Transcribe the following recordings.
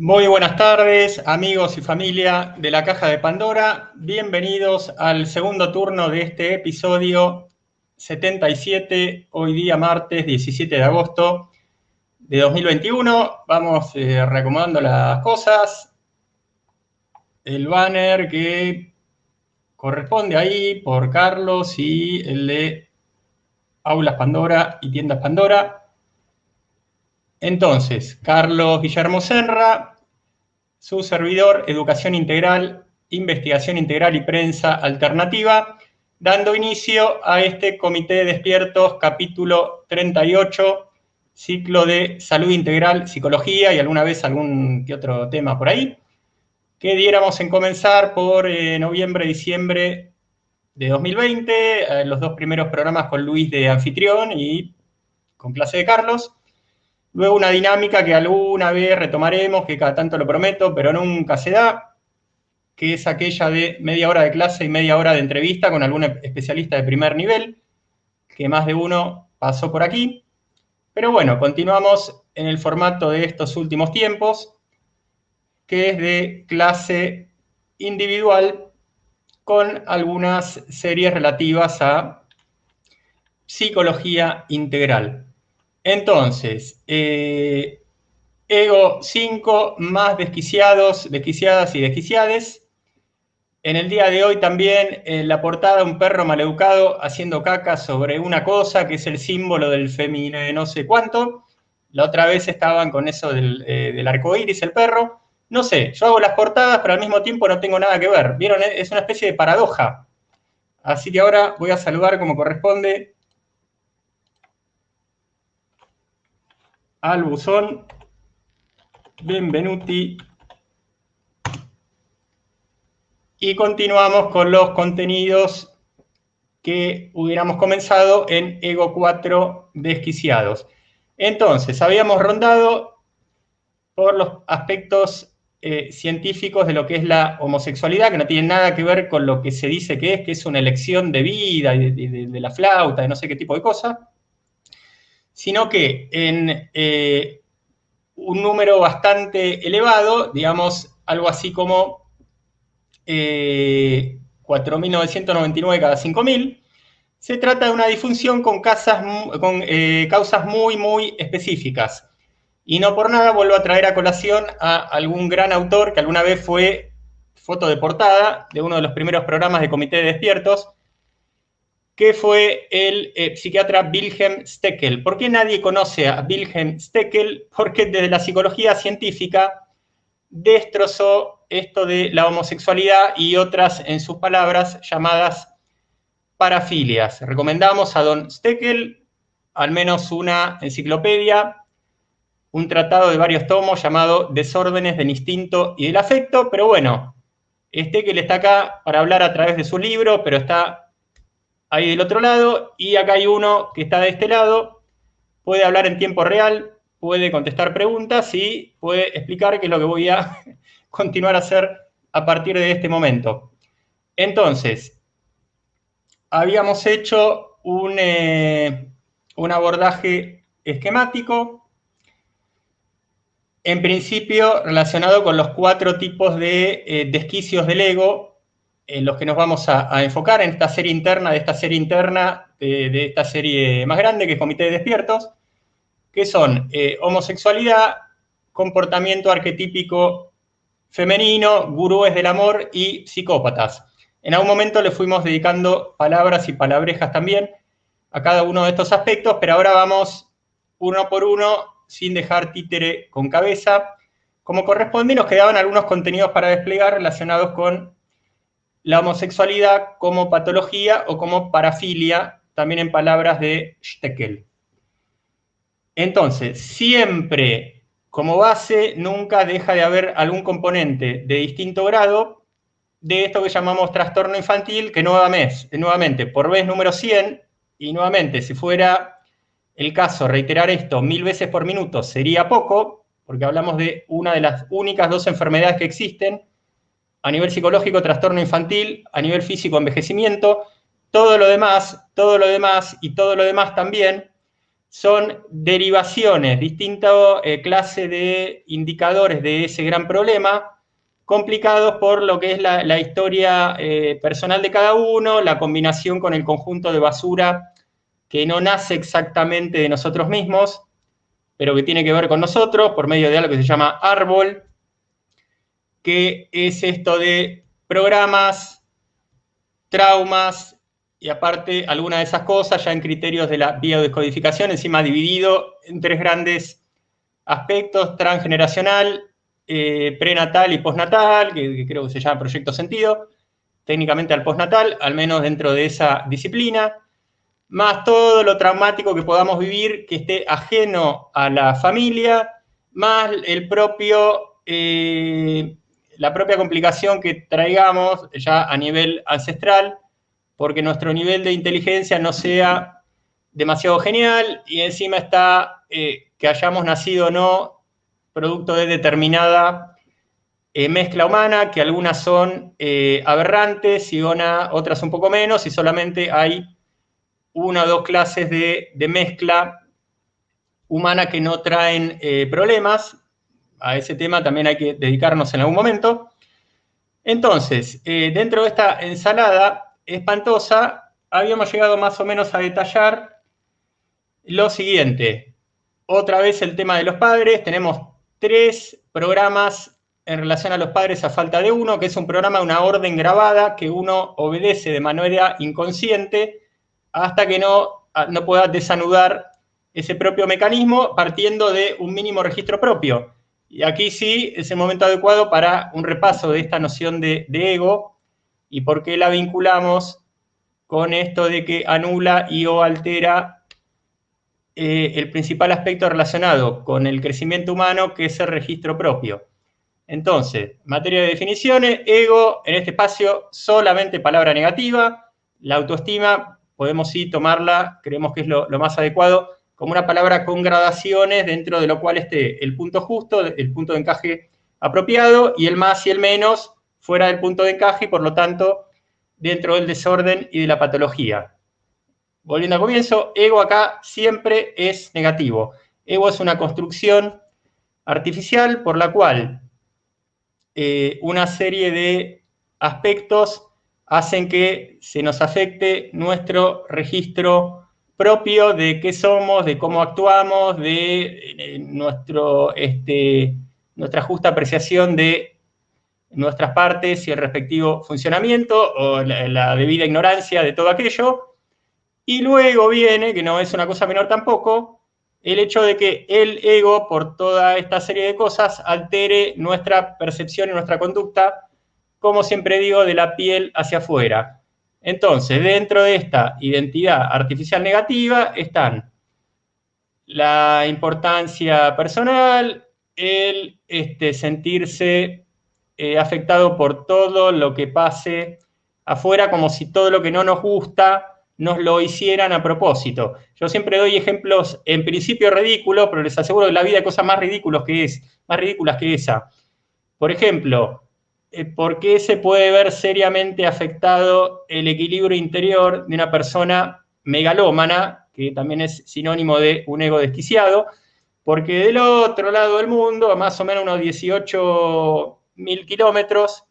Muy buenas tardes, amigos y familia de la Caja de Pandora. Bienvenidos al segundo turno de este episodio 77, hoy día martes 17 de agosto de 2021. Vamos reacomodando las cosas. El banner que corresponde ahí por Carlos y el de Aulas Pandora y Tiendas Pandora. Entonces, Carlos Guillermo Senra, su servidor, Educación Integral, Investigación Integral y Prensa Alternativa, dando inicio a este Comité de Despiertos, capítulo 38, ciclo de Salud Integral, Psicología y alguna vez algún que otro tema por ahí, que diéramos en comenzar por noviembre-diciembre de 2020, los dos primeros programas con Luis de anfitrión y con clase de Carlos. Luego una dinámica que alguna vez retomaremos, que cada tanto lo prometo, pero nunca se da, que es aquella de media hora de clase y media hora de entrevista con algún especialista de primer nivel, que más de uno pasó por aquí. Pero bueno, continuamos en el formato de estos últimos tiempos, que es de clase individual con algunas series relativas a psicología integral. Entonces, Ego 5, más desquiciados, desquiciadas y desquiciades. En el día de hoy también en la portada un perro maleducado haciendo caca sobre una cosa que es el símbolo del femenino no sé cuánto. La otra vez estaban con eso del arco iris, el perro. No sé, yo hago las portadas, pero al mismo tiempo no tengo nada que ver. ¿Vieron? Es una especie de paradoja. Así que ahora voy a saludar como corresponde al buzón. Benvenuti. Y continuamos con los contenidos que hubiéramos comenzado en Ego 4 desquiciados. Entonces, habíamos rondado por los aspectos científicos de lo que es la homosexualidad, que no tiene nada que ver con lo que se dice que es una elección de vida, de la flauta, de no sé qué tipo de cosas, sino que en un número bastante elevado, digamos, algo así como 4.999 cada 5.000, se trata de una disfunción con causas muy, muy específicas. Y no por nada vuelvo a traer a colación a algún gran autor que alguna vez fue foto de portada de uno de los primeros programas de Comité de Despiertos, que fue el psiquiatra Wilhelm Steckel. ¿Por qué nadie conoce a Wilhelm Steckel? Porque desde la psicología científica destrozó esto de la homosexualidad y otras, en sus palabras, llamadas parafilias. Recomendamos a don Steckel al menos una enciclopedia, un tratado de varios tomos llamado Desórdenes del Instinto y del Afecto, pero bueno, Steckel está acá para hablar a través de su libro, pero está ahí del otro lado, y acá hay uno que está de este lado, puede hablar en tiempo real, puede contestar preguntas y puede explicar qué es lo que voy a continuar a hacer a partir de este momento. Entonces, habíamos hecho un abordaje esquemático, en principio relacionado con los 4 tipos de desquicios del ego, en los que nos vamos a enfocar en esta serie interna, de esta serie más grande, que es Comité de Despiertos, que son homosexualidad, comportamiento arquetípico femenino, gurúes del amor y psicópatas. En algún momento le fuimos dedicando palabras y palabrejas también a cada uno de estos aspectos, pero ahora vamos uno por uno, sin dejar títere con cabeza. Como corresponde, nos quedaban algunos contenidos para desplegar relacionados con la homosexualidad como patología o como parafilia, también en palabras de Steckel. Entonces, siempre como base, nunca deja de haber algún componente de distinto grado de esto que llamamos trastorno infantil, que nuevamente, por vez número 100, y nuevamente, si fuera el caso reiterar esto 1000 veces por minuto sería poco, porque hablamos de una de las únicas 2 enfermedades que existen, a nivel psicológico, trastorno infantil, a nivel físico, envejecimiento. Todo lo demás y todo lo demás también son derivaciones, distintas clases de indicadores de ese gran problema, complicados por lo que es la historia personal de cada uno, la combinación con el conjunto de basura que no nace exactamente de nosotros mismos, pero que tiene que ver con nosotros por medio de algo que se llama árbol, que es esto de programas, traumas, y aparte algunas de esas cosas ya en criterios de la biodescodificación, encima dividido en tres grandes aspectos: transgeneracional, prenatal y postnatal, que creo que se llama proyecto sentido, técnicamente al postnatal, al menos dentro de esa disciplina, más todo lo traumático que podamos vivir que esté ajeno a la familia, más el propio, la propia complicación que traigamos ya a nivel ancestral, porque nuestro nivel de inteligencia no sea demasiado genial y encima está que hayamos nacido o no producto de determinada mezcla humana, que algunas son aberrantes y otras un poco menos, y solamente hay una o dos clases de mezcla humana que no traen problemas. A ese tema también hay que dedicarnos en algún momento. Entonces, dentro de esta ensalada espantosa, habíamos llegado más o menos a detallar lo siguiente. Otra vez el tema de los padres. Tenemos 3 programas en relación a los padres a falta de uno, que es un programa de una orden grabada que uno obedece de manera inconsciente hasta que no pueda desanudar ese propio mecanismo partiendo de un mínimo registro propio. Y aquí sí es el momento adecuado para un repaso de esta noción de ego y por qué la vinculamos con esto de que anula y o altera el principal aspecto relacionado con el crecimiento humano, que es el registro propio. Entonces, materia de definiciones, ego, en este espacio solamente palabra negativa. La autoestima podemos sí tomarla, creemos que es lo más adecuado, como una palabra con gradaciones dentro de lo cual esté el punto justo, el punto de encaje apropiado, y el más y el menos fuera del punto de encaje y por lo tanto dentro del desorden y de la patología. Volviendo al comienzo, ego acá siempre es negativo. Ego es una construcción artificial por la cual una serie de aspectos hacen que se nos afecte nuestro registro propio de qué somos, de cómo actuamos, de nuestra justa apreciación de nuestras partes y el respectivo funcionamiento o la debida ignorancia de todo aquello. Y luego viene, que no es una cosa menor tampoco, el hecho de que el ego, por toda esta serie de cosas, altere nuestra percepción y nuestra conducta, como siempre digo, de la piel hacia afuera. Entonces, dentro de esta identidad artificial negativa están la importancia personal, el sentirse afectado por todo lo que pase afuera, como si todo lo que no nos gusta nos lo hicieran a propósito. Yo siempre doy ejemplos en principio ridículos, pero les aseguro que en la vida hay cosas más ridículas que esa. Por ejemplo, ¿por qué se puede ver seriamente afectado el equilibrio interior de una persona megalómana, que también es sinónimo de un ego desquiciado? Porque del otro lado del mundo, a más o menos unos 18.000 kilómetros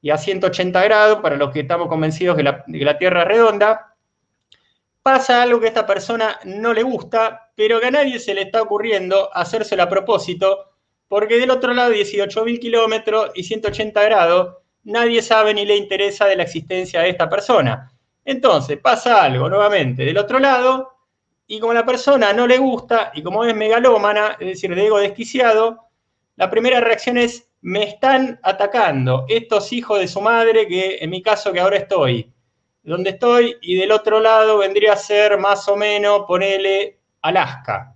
y a 180 grados, para los que estamos convencidos que la Tierra es redonda, pasa algo que a esta persona no le gusta, pero que a nadie se le está ocurriendo hacérselo a propósito, porque del otro lado, 18.000 kilómetros y 180 grados, nadie sabe ni le interesa de la existencia de esta persona. Entonces, pasa algo nuevamente del otro lado, y como a la persona no le gusta, y como es megalómana, es decir, de ego desquiciado, la primera reacción es: me están atacando estos hijos de su madre, que en mi caso que ahora estoy donde estoy, y del otro lado vendría a ser más o menos, ponele, Alaska.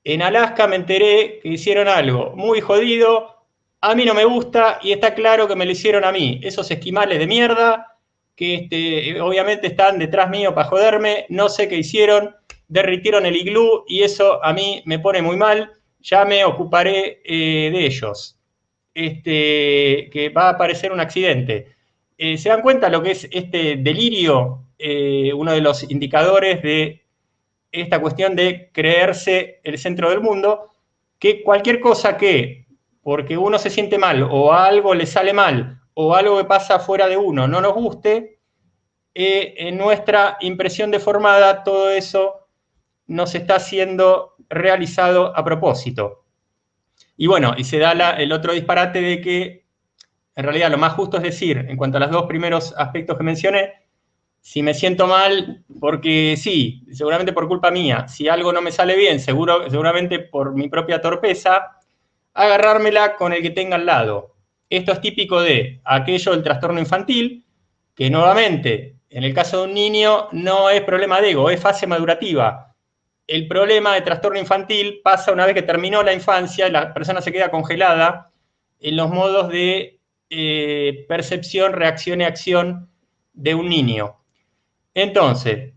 En Alaska me enteré que hicieron algo muy jodido, a mí no me gusta y está claro que me lo hicieron a mí. Esos esquimales de mierda que obviamente están detrás mío para joderme, no sé qué hicieron, derritieron el iglú y eso a mí me pone muy mal, ya me ocuparé de ellos. Que va a aparecer un accidente. ¿Se dan cuenta lo que es este delirio? Uno de los indicadores de esta cuestión de creerse el centro del mundo, que cualquier cosa que, porque uno se siente mal, o algo le sale mal, o algo que pasa fuera de uno no nos guste, en nuestra impresión deformada todo eso nos está siendo realizado a propósito. Y bueno, y se da el otro disparate de que, en realidad, lo más justo es decir, en cuanto a los dos primeros aspectos que mencioné, si me siento mal, porque sí, seguramente por culpa mía, si algo no me sale bien, seguramente por mi propia torpeza, agarrármela con el que tenga al lado. Esto es típico de aquello del trastorno infantil, que nuevamente, en el caso de un niño, no es problema de ego, es fase madurativa. El problema de trastorno infantil pasa una vez que terminó la infancia, la persona se queda congelada en los modos de percepción, reacción y acción de un niño. Entonces,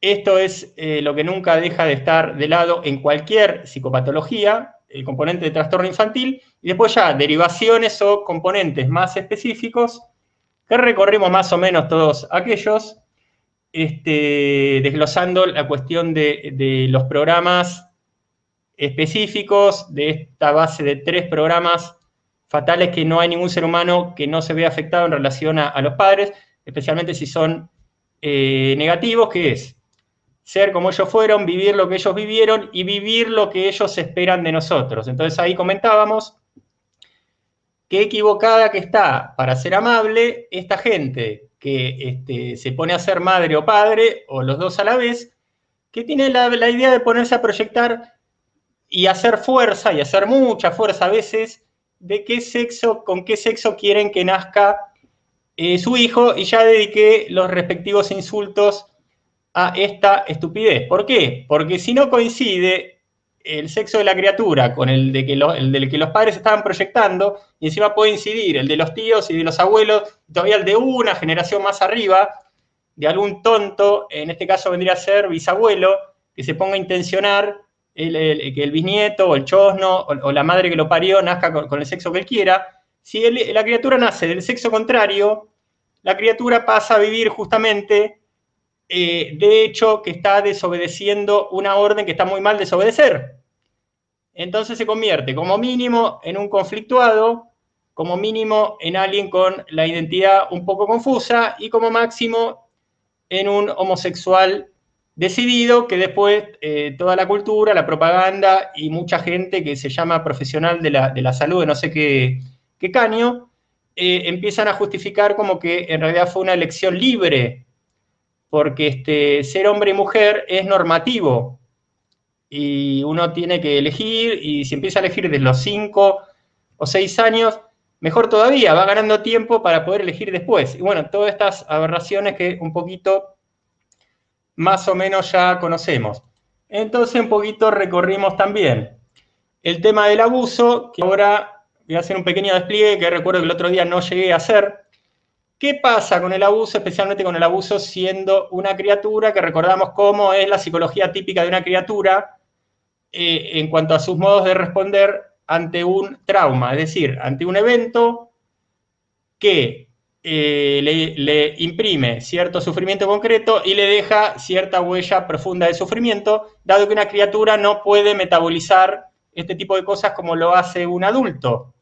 esto es lo que nunca deja de estar de lado en cualquier psicopatología, el componente de trastorno infantil, y después ya derivaciones o componentes más específicos que recorrimos más o menos todos aquellos, desglosando la cuestión de los programas específicos, de esta base de 3 programas fatales que no hay ningún ser humano que no se vea afectado en relación a los padres, especialmente si son negativos, que es ser como ellos fueron, vivir lo que ellos vivieron y vivir lo que ellos esperan de nosotros. Entonces ahí comentábamos qué equivocada que está para ser amable esta gente que se pone a ser madre o padre, o los dos a la vez, que tiene la idea de ponerse a proyectar y hacer fuerza, y hacer mucha fuerza a veces, de con qué sexo quieren que nazca su hijo, y ya dediqué los respectivos insultos a esta estupidez. ¿Por qué? Porque si no coincide el sexo de la criatura con el del que los padres estaban proyectando, y encima puede incidir el de los tíos y de los abuelos, todavía el de una generación más arriba, de algún tonto, en este caso vendría a ser bisabuelo, que se ponga a intencionar que el bisnieto o el chosno o la madre que lo parió nazca con el sexo que él quiera. Si la criatura nace del sexo contrario, la criatura pasa a vivir justamente, de hecho, que está desobedeciendo una orden que está muy mal desobedecer. Entonces se convierte como mínimo en un conflictuado, como mínimo en alguien con la identidad un poco confusa, y como máximo en un homosexual decidido, que después toda la cultura, la propaganda y mucha gente que se llama profesional de la salud de no sé qué caño, empiezan a justificar como que en realidad fue una elección libre, porque ser hombre y mujer es normativo, y uno tiene que elegir, y si empieza a elegir desde los 5 o 6 años, mejor todavía, va ganando tiempo para poder elegir después. Y bueno, todas estas aberraciones que un poquito más o menos ya conocemos. Entonces un poquito recorrimos también el tema del abuso, que ahora voy a hacer un pequeño despliegue que recuerdo que el otro día no llegué a hacer. ¿Qué pasa con el abuso, especialmente con el abuso siendo una criatura? Que recordamos cómo es la psicología típica de una criatura en cuanto a sus modos de responder ante un trauma, es decir, ante un evento que le imprime cierto sufrimiento concreto y le deja cierta huella profunda de sufrimiento, dado que una criatura no puede metabolizar este tipo de cosas como lo hace un adulto,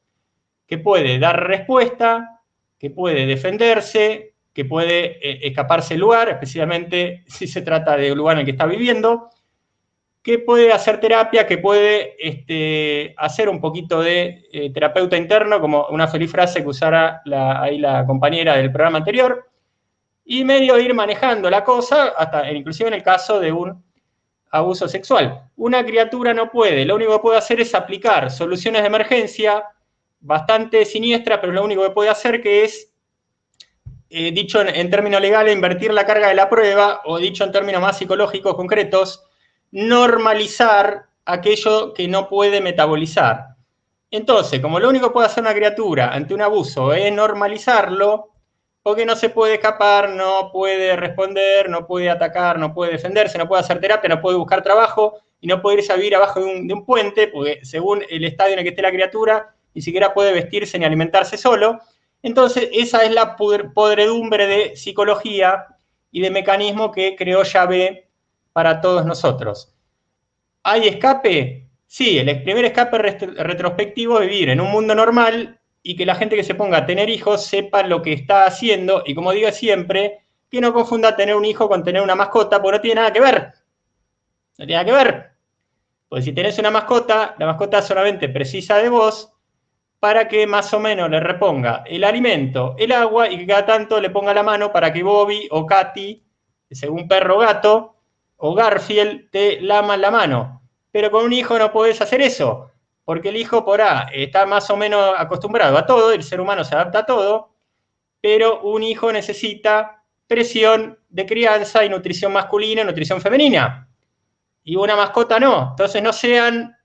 que puede dar respuesta, que puede defenderse, que puede escaparse del lugar, especialmente si se trata del lugar en el que está viviendo, que puede hacer terapia, que puede hacer un poquito de terapeuta interno, como una feliz frase que usara ahí la compañera del programa anterior, y medio ir manejando la cosa, hasta inclusive en el caso de un abuso sexual. Una criatura no puede, lo único que puede hacer es aplicar soluciones de emergencia bastante siniestras, pero lo único que puede hacer que es, dicho en términos legales, invertir la carga de la prueba, o dicho en términos más psicológicos concretos, normalizar aquello que no puede metabolizar. Entonces, como lo único que puede hacer una criatura ante un abuso es normalizarlo, porque no se puede escapar, no puede responder, no puede atacar, no puede defenderse, no puede hacer terapia, no puede buscar trabajo, y no puede irse a vivir abajo de un puente, porque según el estadio en el que esté la criatura, ni siquiera puede vestirse ni alimentarse solo. Entonces, esa es la podredumbre de psicología y de mecanismo que creó Javé para todos nosotros. ¿Hay escape? Sí, el primer escape retrospectivo es vivir en un mundo normal y que la gente que se ponga a tener hijos sepa lo que está haciendo y, como digo siempre, que no confunda tener un hijo con tener una mascota, porque no tiene nada que ver. No tiene nada que ver. Porque si tenés una mascota, la mascota solamente precisa de vos para que más o menos le reponga el alimento, el agua y que cada tanto le ponga la mano para que Bobby o Katy, según perro o gato, o Garfield, te laman la mano. Pero con un hijo no podés hacer eso, porque el hijo por A está más o menos acostumbrado a todo, el ser humano se adapta a todo, pero un hijo necesita presión de crianza y nutrición masculina y nutrición femenina. Y una mascota no. Entonces no sean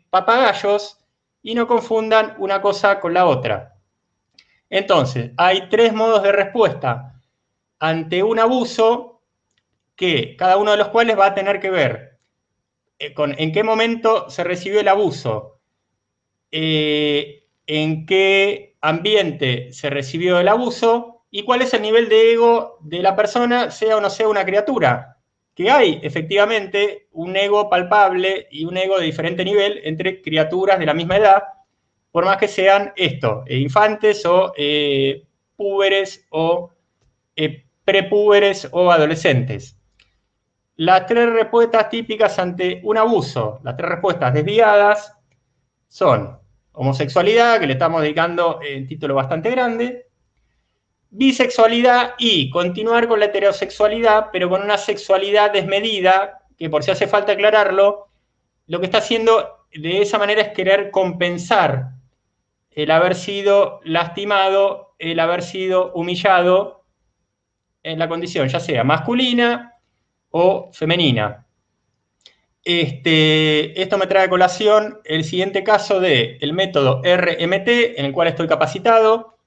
papagayos y no confundan una cosa con la otra. Entonces, hay 3 modos de respuesta ante un abuso, que cada uno de los cuales va a tener que ver con en qué momento se recibió el abuso, en qué ambiente se recibió el abuso y cuál es el nivel de ego de la persona, sea o no sea una criatura. Que hay efectivamente un ego palpable y un ego de diferente nivel entre criaturas de la misma edad, por más que sean infantes o púberes o prepúberes o adolescentes. Las 3 respuestas típicas ante un abuso, las 3 respuestas desviadas, son homosexualidad, que le estamos dedicando un título bastante grande, bisexualidad y continuar con la heterosexualidad, pero con una sexualidad desmedida, que por si hace falta aclararlo, lo que está haciendo de esa manera es querer compensar el haber sido lastimado, el haber sido humillado en la condición ya sea masculina o femenina. Esto me trae a colación el siguiente caso del método RMT, en el cual estoy capacitado,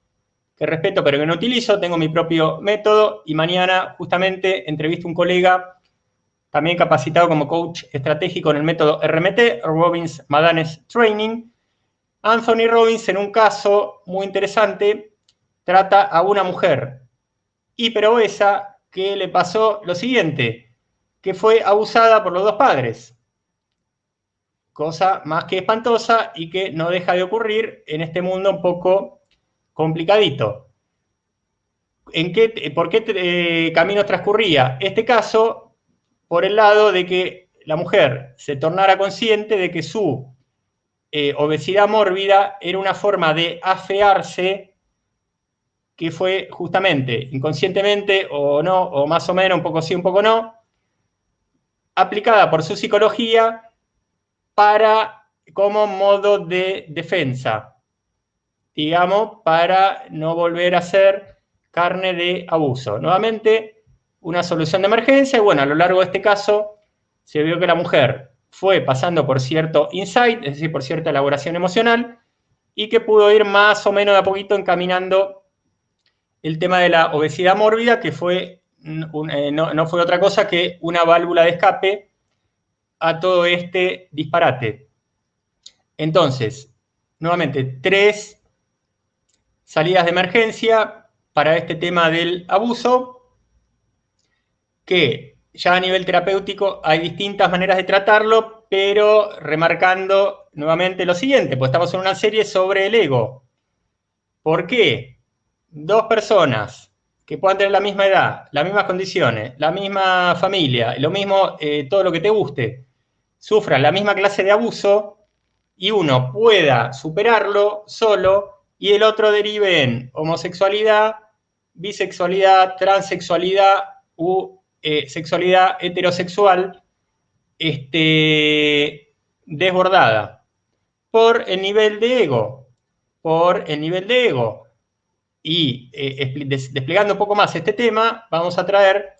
que respeto pero que no utilizo, tengo mi propio método, y mañana justamente entrevisto a un colega también capacitado como coach estratégico en el método RMT, Robbins Madanes Training. Anthony Robbins, en un caso muy interesante, trata a una mujer hiperobesa que le pasó lo siguiente, que fue abusada por los 2 padres. Cosa más que espantosa y que no deja de ocurrir en este mundo un poco complicadito. ¿Por qué caminos transcurría este caso? Por el lado de que la mujer se tornara consciente de que su obesidad mórbida era una forma de afearse que fue justamente inconscientemente o no, o más o menos, un poco sí, un poco no, aplicada por su psicología como modo de defensa, digamos, para no volver a ser carne de abuso. Nuevamente, una solución de emergencia, y bueno, a lo largo de este caso se vio que la mujer fue pasando por cierto insight, es decir, por cierta elaboración emocional, y que pudo ir más o menos de a poquito encaminando el tema de la obesidad mórbida, que no fue otra cosa que una válvula de escape a todo este disparate. Entonces, nuevamente, 3 salidas de emergencia para este tema del abuso, que ya a nivel terapéutico hay distintas maneras de tratarlo, pero remarcando nuevamente lo siguiente, pues estamos en una serie sobre el ego. ¿Por qué 2 personas que puedan tener la misma edad, las mismas condiciones, la misma familia, lo mismo, todo lo que te guste, sufran la misma clase de abuso y uno pueda superarlo solo y el otro derive en homosexualidad, bisexualidad, transexualidad u sexualidad heterosexual desbordada por el nivel de ego, Y desplegando un poco más este tema, vamos a traer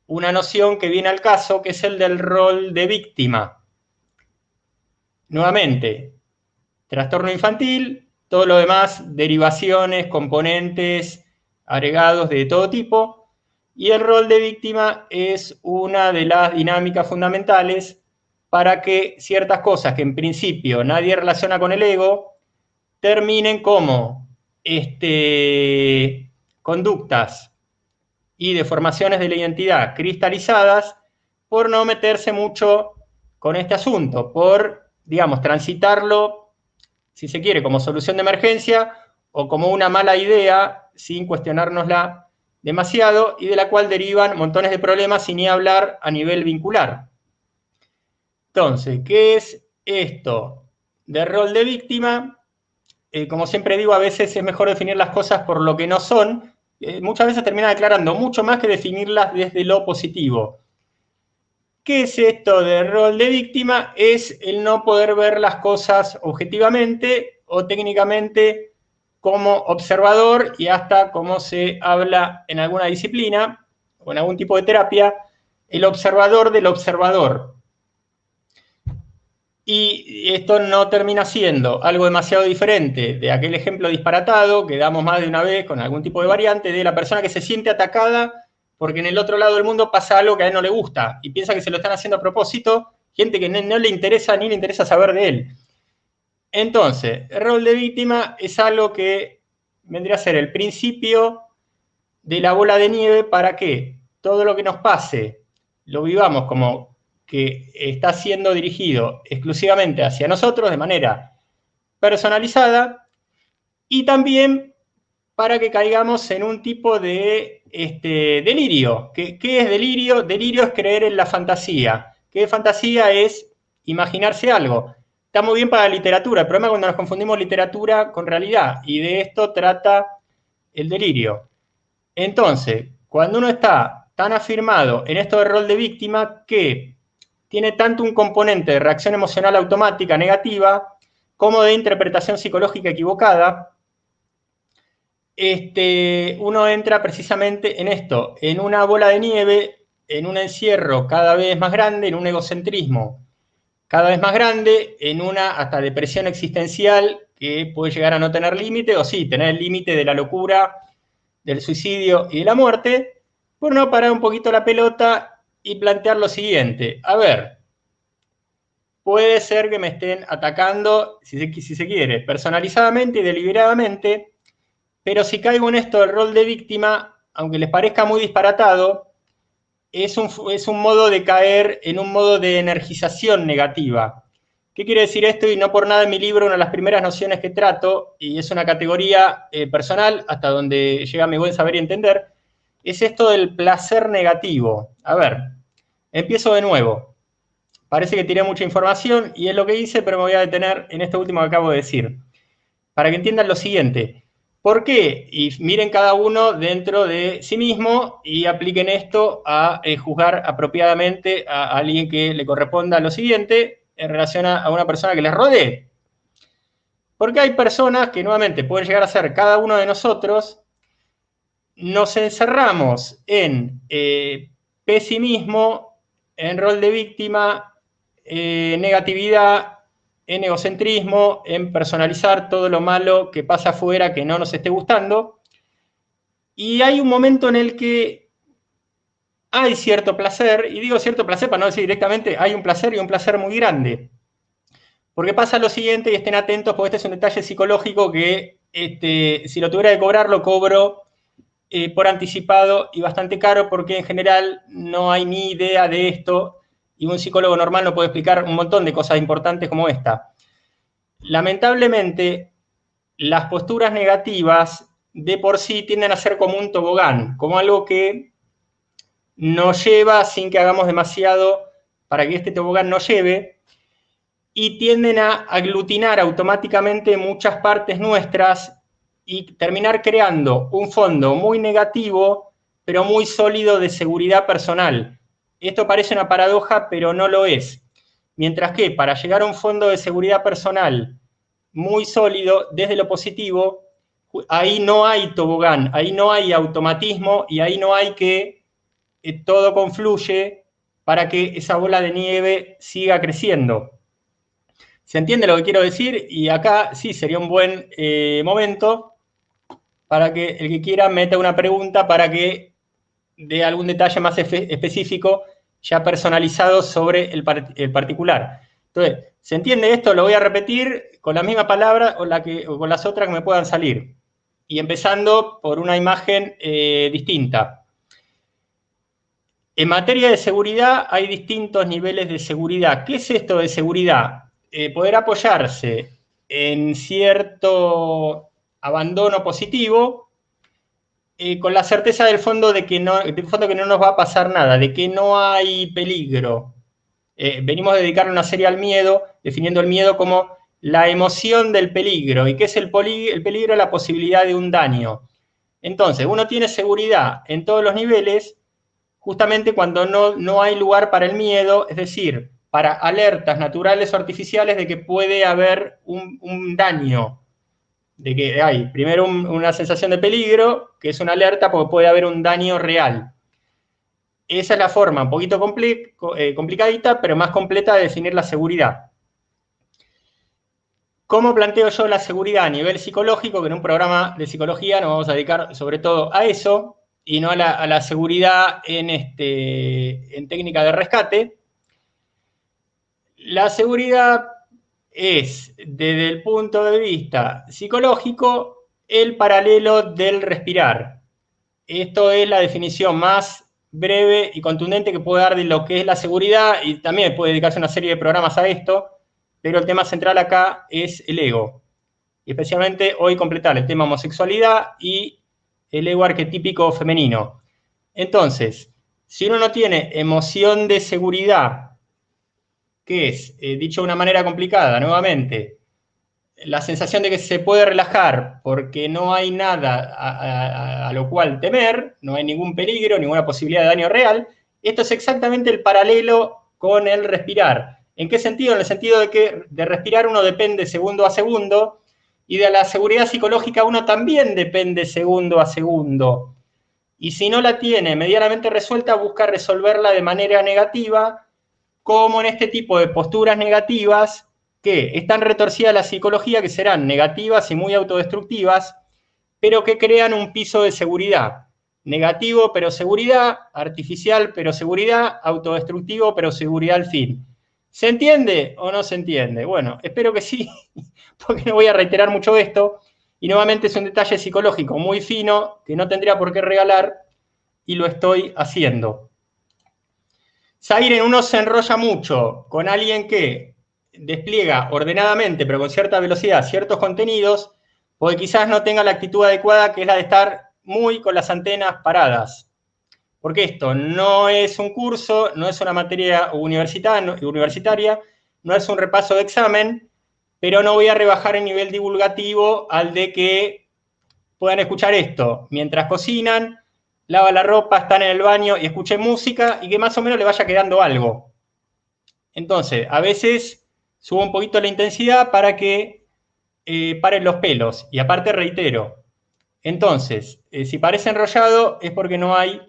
una noción que viene al caso, que es el del rol de víctima. Nuevamente, trastorno infantil, todo lo demás, derivaciones, componentes, agregados de todo tipo, y el rol de víctima es una de las dinámicas fundamentales para que ciertas cosas que en principio nadie relaciona con el ego, terminen como conductas y deformaciones de la identidad cristalizadas por no meterse mucho con este asunto, por, digamos, transitarlo, si se quiere, como solución de emergencia o como una mala idea, sin cuestionárnosla demasiado, y de la cual derivan montones de problemas, sin ni hablar a nivel vincular. Entonces, ¿qué es esto de rol de víctima? Como siempre digo, a veces es mejor definir las cosas por lo que no son. Muchas veces termina declarando mucho más que definirlas desde lo positivo. ¿Qué es esto de rol de víctima? Es el no poder ver las cosas objetivamente o técnicamente como observador, y hasta como se habla en alguna disciplina o en algún tipo de terapia, el observador del observador. Y esto no termina siendo algo demasiado diferente de aquel ejemplo disparatado que damos más de una vez con algún tipo de variante de la persona que se siente atacada porque en el otro lado del mundo pasa algo que a él no le gusta y piensa que se lo están haciendo a propósito, gente que no le interesa ni le interesa saber de él. Entonces, el rol de víctima es algo que vendría a ser el principio de la bola de nieve para que todo lo que nos pase lo vivamos como que está siendo dirigido exclusivamente hacia nosotros de manera personalizada, y también para que caigamos en un tipo de delirio. ¿Qué es delirio? Delirio es creer en la fantasía. ¿Qué fantasía? Es imaginarse algo. Está muy bien para la literatura. El problema es cuando nos confundimos literatura con realidad, y de esto trata el delirio. Entonces, cuando uno está tan afirmado en esto del rol de víctima, que tiene tanto un componente de reacción emocional automática negativa como de interpretación psicológica equivocada, uno entra precisamente en esto, en una bola de nieve, en un encierro cada vez más grande, en un egocentrismo cada vez más grande, en una hasta depresión existencial que puede llegar a no tener límite, o sí, tener el límite de la locura, del suicidio y de la muerte, por no parar un poquito la pelota y plantear lo siguiente. A ver, puede ser que me estén atacando, si se quiere, personalizadamente y deliberadamente, pero si caigo en esto del rol de víctima, aunque les parezca muy disparatado, es un modo de caer en un modo de energización negativa. ¿Qué quiere decir esto? Y no por nada en mi libro, una de las primeras nociones que trato, y es una categoría personal, hasta donde llega mi buen saber y entender, es esto del placer negativo. A ver, empiezo de nuevo. Parece que tiré mucha información y es lo que hice, pero me voy a detener en esto último que acabo de decir. Para que entiendan lo siguiente. ¿Por qué? Y miren cada uno dentro de sí mismo y apliquen esto a juzgar apropiadamente a alguien que le corresponda lo siguiente en relación a una persona que les rodee. Porque hay personas que nuevamente pueden llegar a ser cada uno de nosotros, nos encerramos en pesimismo, en rol de víctima, negatividad, en egocentrismo, en personalizar todo lo malo que pasa afuera que no nos esté gustando. Y hay un momento en el que hay cierto placer, y digo cierto placer para no decir directamente, hay un placer y un placer muy grande. Porque pasa lo siguiente, y estén atentos, porque este es un detalle psicológico que si lo tuviera que cobrar, lo cobro por anticipado y bastante caro, porque en general no hay ni idea de esto, y un psicólogo normal no puede explicar un montón de cosas importantes como esta. Lamentablemente, las posturas negativas de por sí tienden a ser como un tobogán, como algo que nos lleva sin que hagamos demasiado para que este tobogán nos lleve, y tienden a aglutinar automáticamente muchas partes nuestras y terminar creando un fondo muy negativo, pero muy sólido de seguridad personal. Esto parece una paradoja, pero no lo es. Mientras que para llegar a un fondo de seguridad personal muy sólido desde lo positivo, ahí no hay tobogán, ahí no hay automatismo y ahí no hay que todo confluye para que esa bola de nieve siga creciendo. ¿Se entiende lo que quiero decir? Y acá sí sería un buen momento para que el que quiera meta una pregunta para que dé algún detalle más específico, ya personalizado sobre el particular. Entonces, ¿se entiende esto? Lo voy a repetir con la misma palabra o con las otras que me puedan salir. Y empezando por una imagen distinta. En materia de seguridad hay distintos niveles de seguridad. ¿Qué es esto de seguridad? Poder apoyarse en cierto abandono positivo, con la certeza del fondo de que no nos va a pasar nada, de que no hay peligro. Venimos a dedicar una serie al miedo, definiendo el miedo como la emoción del peligro. ¿Y qué es el peligro? La posibilidad de un daño. Entonces, uno tiene seguridad en todos los niveles, justamente cuando no hay lugar para el miedo, es decir, para alertas naturales o artificiales de que puede haber un daño, de que hay primero una sensación de peligro, que es una alerta porque puede haber un daño real. Esa es la forma un poquito complicadita, pero más completa de definir la seguridad. ¿Cómo planteo yo la seguridad a nivel psicológico? Que en un programa de psicología nos vamos a dedicar sobre todo a eso, y no a la seguridad en técnica de rescate. La seguridad es, desde el punto de vista psicológico, el paralelo del respirar. Esto es la definición más breve y contundente que puedo dar de lo que es la seguridad, y también puede dedicarse una serie de programas a esto, pero el tema central acá es el ego. Y especialmente hoy completar el tema homosexualidad y el ego arquetípico femenino. Entonces, si uno no tiene emoción de seguridad, que es, dicho de una manera complicada, nuevamente, la sensación de que se puede relajar porque no hay nada a lo cual temer, no hay ningún peligro, ninguna posibilidad de daño real, esto es exactamente el paralelo con el respirar. ¿En qué sentido? En el sentido de que de respirar uno depende segundo a segundo, y de la seguridad psicológica uno también depende segundo a segundo. Y si no la tiene medianamente resuelta, busca resolverla de manera negativa, como en este tipo de posturas negativas que están retorcidas a la psicología, que serán negativas y muy autodestructivas, pero que crean un piso de seguridad. Negativo, pero seguridad; artificial, pero seguridad; autodestructivo, pero seguridad al fin. ¿Se entiende o no se entiende? Bueno, espero que sí, porque no voy a reiterar mucho esto, y nuevamente es un detalle psicológico muy fino que no tendría por qué regalar, y lo estoy haciendo. Sairen, uno se enrolla mucho con alguien que despliega ordenadamente, pero con cierta velocidad, ciertos contenidos, porque quizás no tenga la actitud adecuada, que es la de estar muy con las antenas paradas. Porque esto no es un curso, no es una materia universitaria, no es un repaso de examen, pero no voy a rebajar el nivel divulgativo al de que puedan escuchar esto mientras cocinan, lavan la ropa, están en el baño y escuchen música, y que más o menos le vaya quedando algo. Entonces, a veces subo un poquito la intensidad para que paren los pelos. Y aparte reitero, entonces, si parece enrollado es porque no hay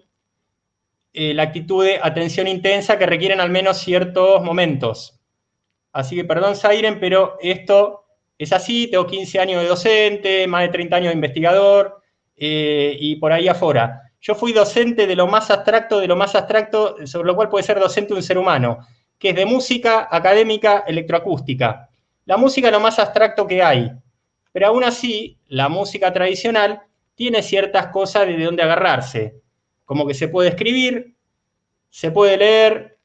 la actitud de atención intensa que requieren al menos ciertos momentos. Así que perdón, Sairen, pero esto es así. Tengo 15 años de docente, más de 30 años de investigador, y por ahí afuera. Yo fui docente de lo más abstracto, sobre lo cual puede ser docente un ser humano, que es de música académica electroacústica. La música es lo más abstracto que hay, pero aún así, la música tradicional tiene ciertas cosas de dónde agarrarse, como que se puede escribir, se puede leer,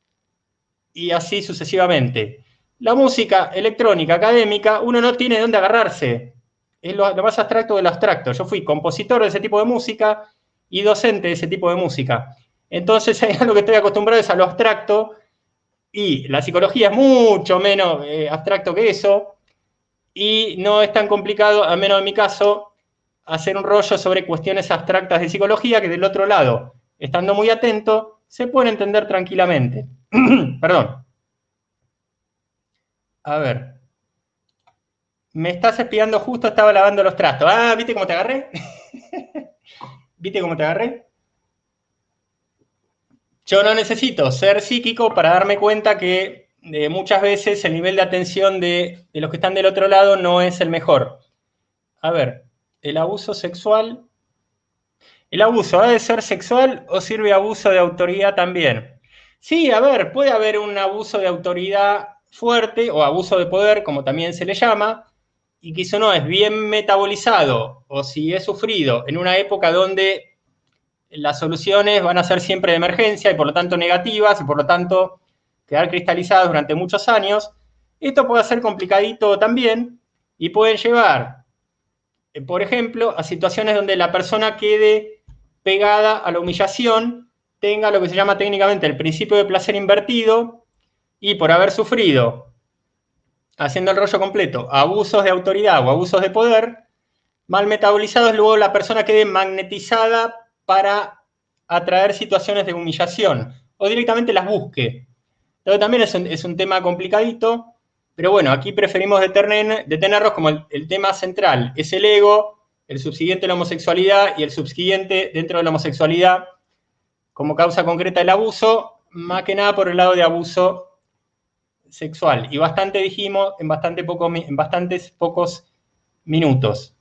y así sucesivamente. La música electrónica académica, uno no tiene de dónde agarrarse. Es lo más abstracto de lo abstracto. Yo fui compositor de ese tipo de música y docente de ese tipo de música. Entonces, a lo que estoy acostumbrado es a lo abstracto, y la psicología es mucho menos abstracto que eso, y no es tan complicado, al menos en mi caso, hacer un rollo sobre cuestiones abstractas de psicología que del otro lado, estando muy atento, se pueden entender tranquilamente. Perdón. A ver. Me estás espiando justo, estaba lavando los trastos. Ah, ¿viste cómo te agarré? ¿Viste cómo te agarré? Yo no necesito ser psíquico para darme cuenta que muchas veces el nivel de atención de los que están del otro lado no es el mejor. A ver, el abuso sexual. ¿El abuso ha de ser sexual o sirve abuso de autoridad también? Sí, a ver, puede haber un abuso de autoridad fuerte o abuso de poder, como también se le llama, y que eso no es bien metabolizado, o si es sufrido en una época donde las soluciones van a ser siempre de emergencia y por lo tanto negativas y por lo tanto quedar cristalizadas durante muchos años. Esto puede ser complicadito también y pueden llevar, por ejemplo, a situaciones donde la persona quede pegada a la humillación, tenga lo que se llama técnicamente el principio de placer invertido y por haber sufrido, haciendo el rollo completo, abusos de autoridad o abusos de poder, mal metabolizados, luego la persona quede magnetizada para atraer situaciones de humillación o directamente las busque. Entonces también es un tema complicadito, pero bueno, aquí preferimos detenernos como el tema central, es el ego, el subsiguiente de la homosexualidad y el subsiguiente dentro de la homosexualidad como causa concreta del abuso, más que nada por el lado de abuso sexual. Y bastante dijimos en bastantes pocos minutos.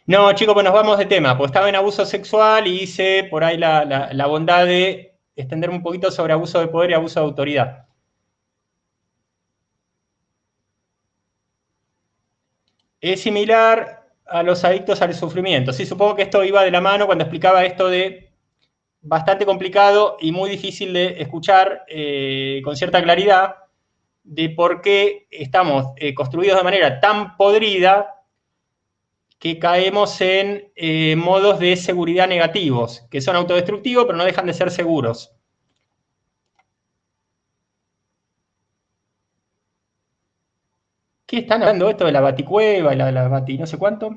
No, chicos, pues nos vamos de tema, pues estaba en abuso sexual y hice por ahí la bondad de extender un poquito sobre abuso de poder y abuso de autoridad. Es similar a los adictos al sufrimiento. Sí, supongo que esto iba de la mano cuando explicaba esto de bastante complicado y muy difícil de escuchar con cierta claridad de por qué estamos construidos de manera tan podrida que caemos en modos de seguridad negativos, que son autodestructivos, pero no dejan de ser seguros. ¿Qué están hablando esto de la baticueva y la bati no sé cuánto?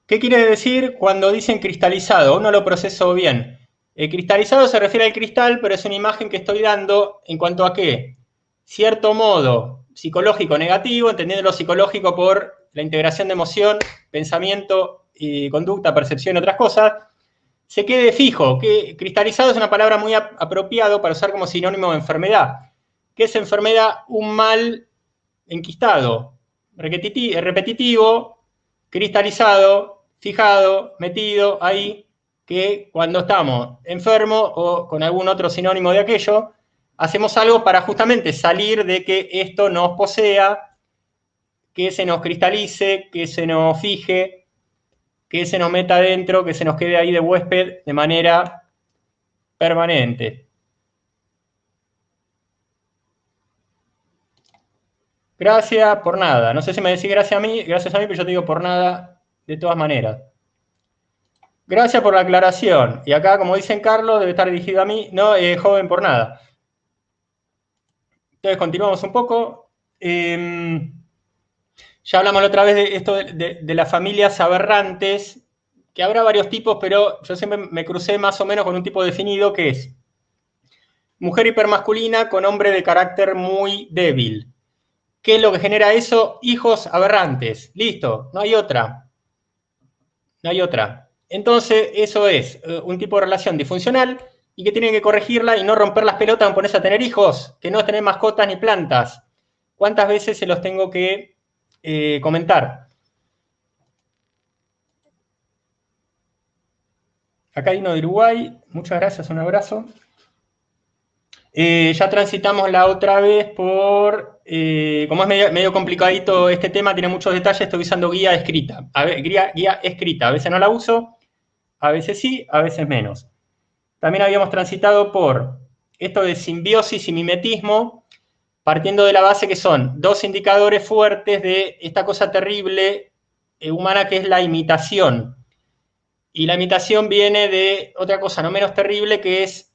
¿Qué quiere decir cuando dicen cristalizado? Aún no lo proceso bien. El cristalizado se refiere al cristal, pero es una imagen que estoy dando en cuanto a qué. Cierto modo psicológico negativo, entendiendo lo psicológico por la integración de emoción, pensamiento y conducta, percepción y otras cosas, se quede fijo, que cristalizado es una palabra muy apropiada para usar como sinónimo de enfermedad. ¿Qué es enfermedad? Un mal enquistado, repetitivo, cristalizado, fijado, metido ahí, que cuando estamos enfermos o con algún otro sinónimo de aquello, hacemos algo para justamente salir de que esto nos posea, que se nos cristalice, que se nos fije, que se nos meta adentro, que se nos quede ahí de huésped de manera permanente. Gracias por nada. No sé si me decís gracias a mí, pero yo te digo por nada de todas maneras. Gracias por la aclaración. Y acá, como dicen Carlos, debe estar dirigido a mí. No, joven, por nada. Entonces, continuamos un poco. Ya hablamos la otra vez de esto de las familias aberrantes, que habrá varios tipos, pero yo siempre me crucé más o menos con un tipo definido que es mujer hipermasculina con hombre de carácter muy débil. ¿Qué es lo que genera eso? Hijos aberrantes. Listo, no hay otra. No hay otra. Entonces, eso es un tipo de relación disfuncional y que tienen que corregirla y no romper las pelotas en ponerse a tener hijos, que no es tener mascotas ni plantas. ¿Cuántas veces se los tengo que comentar? Acá hay uno de Uruguay. Muchas gracias, un abrazo. Ya transitamos la otra vez por... como es medio complicadito este tema, tiene muchos detalles, estoy usando guía escrita. A ver, guía escrita, a veces no la uso, a veces sí, a veces menos. También habíamos transitado por esto de simbiosis y mimetismo, partiendo de la base que son dos indicadores fuertes de esta cosa terrible humana que es la imitación. Y la imitación viene de otra cosa no menos terrible que es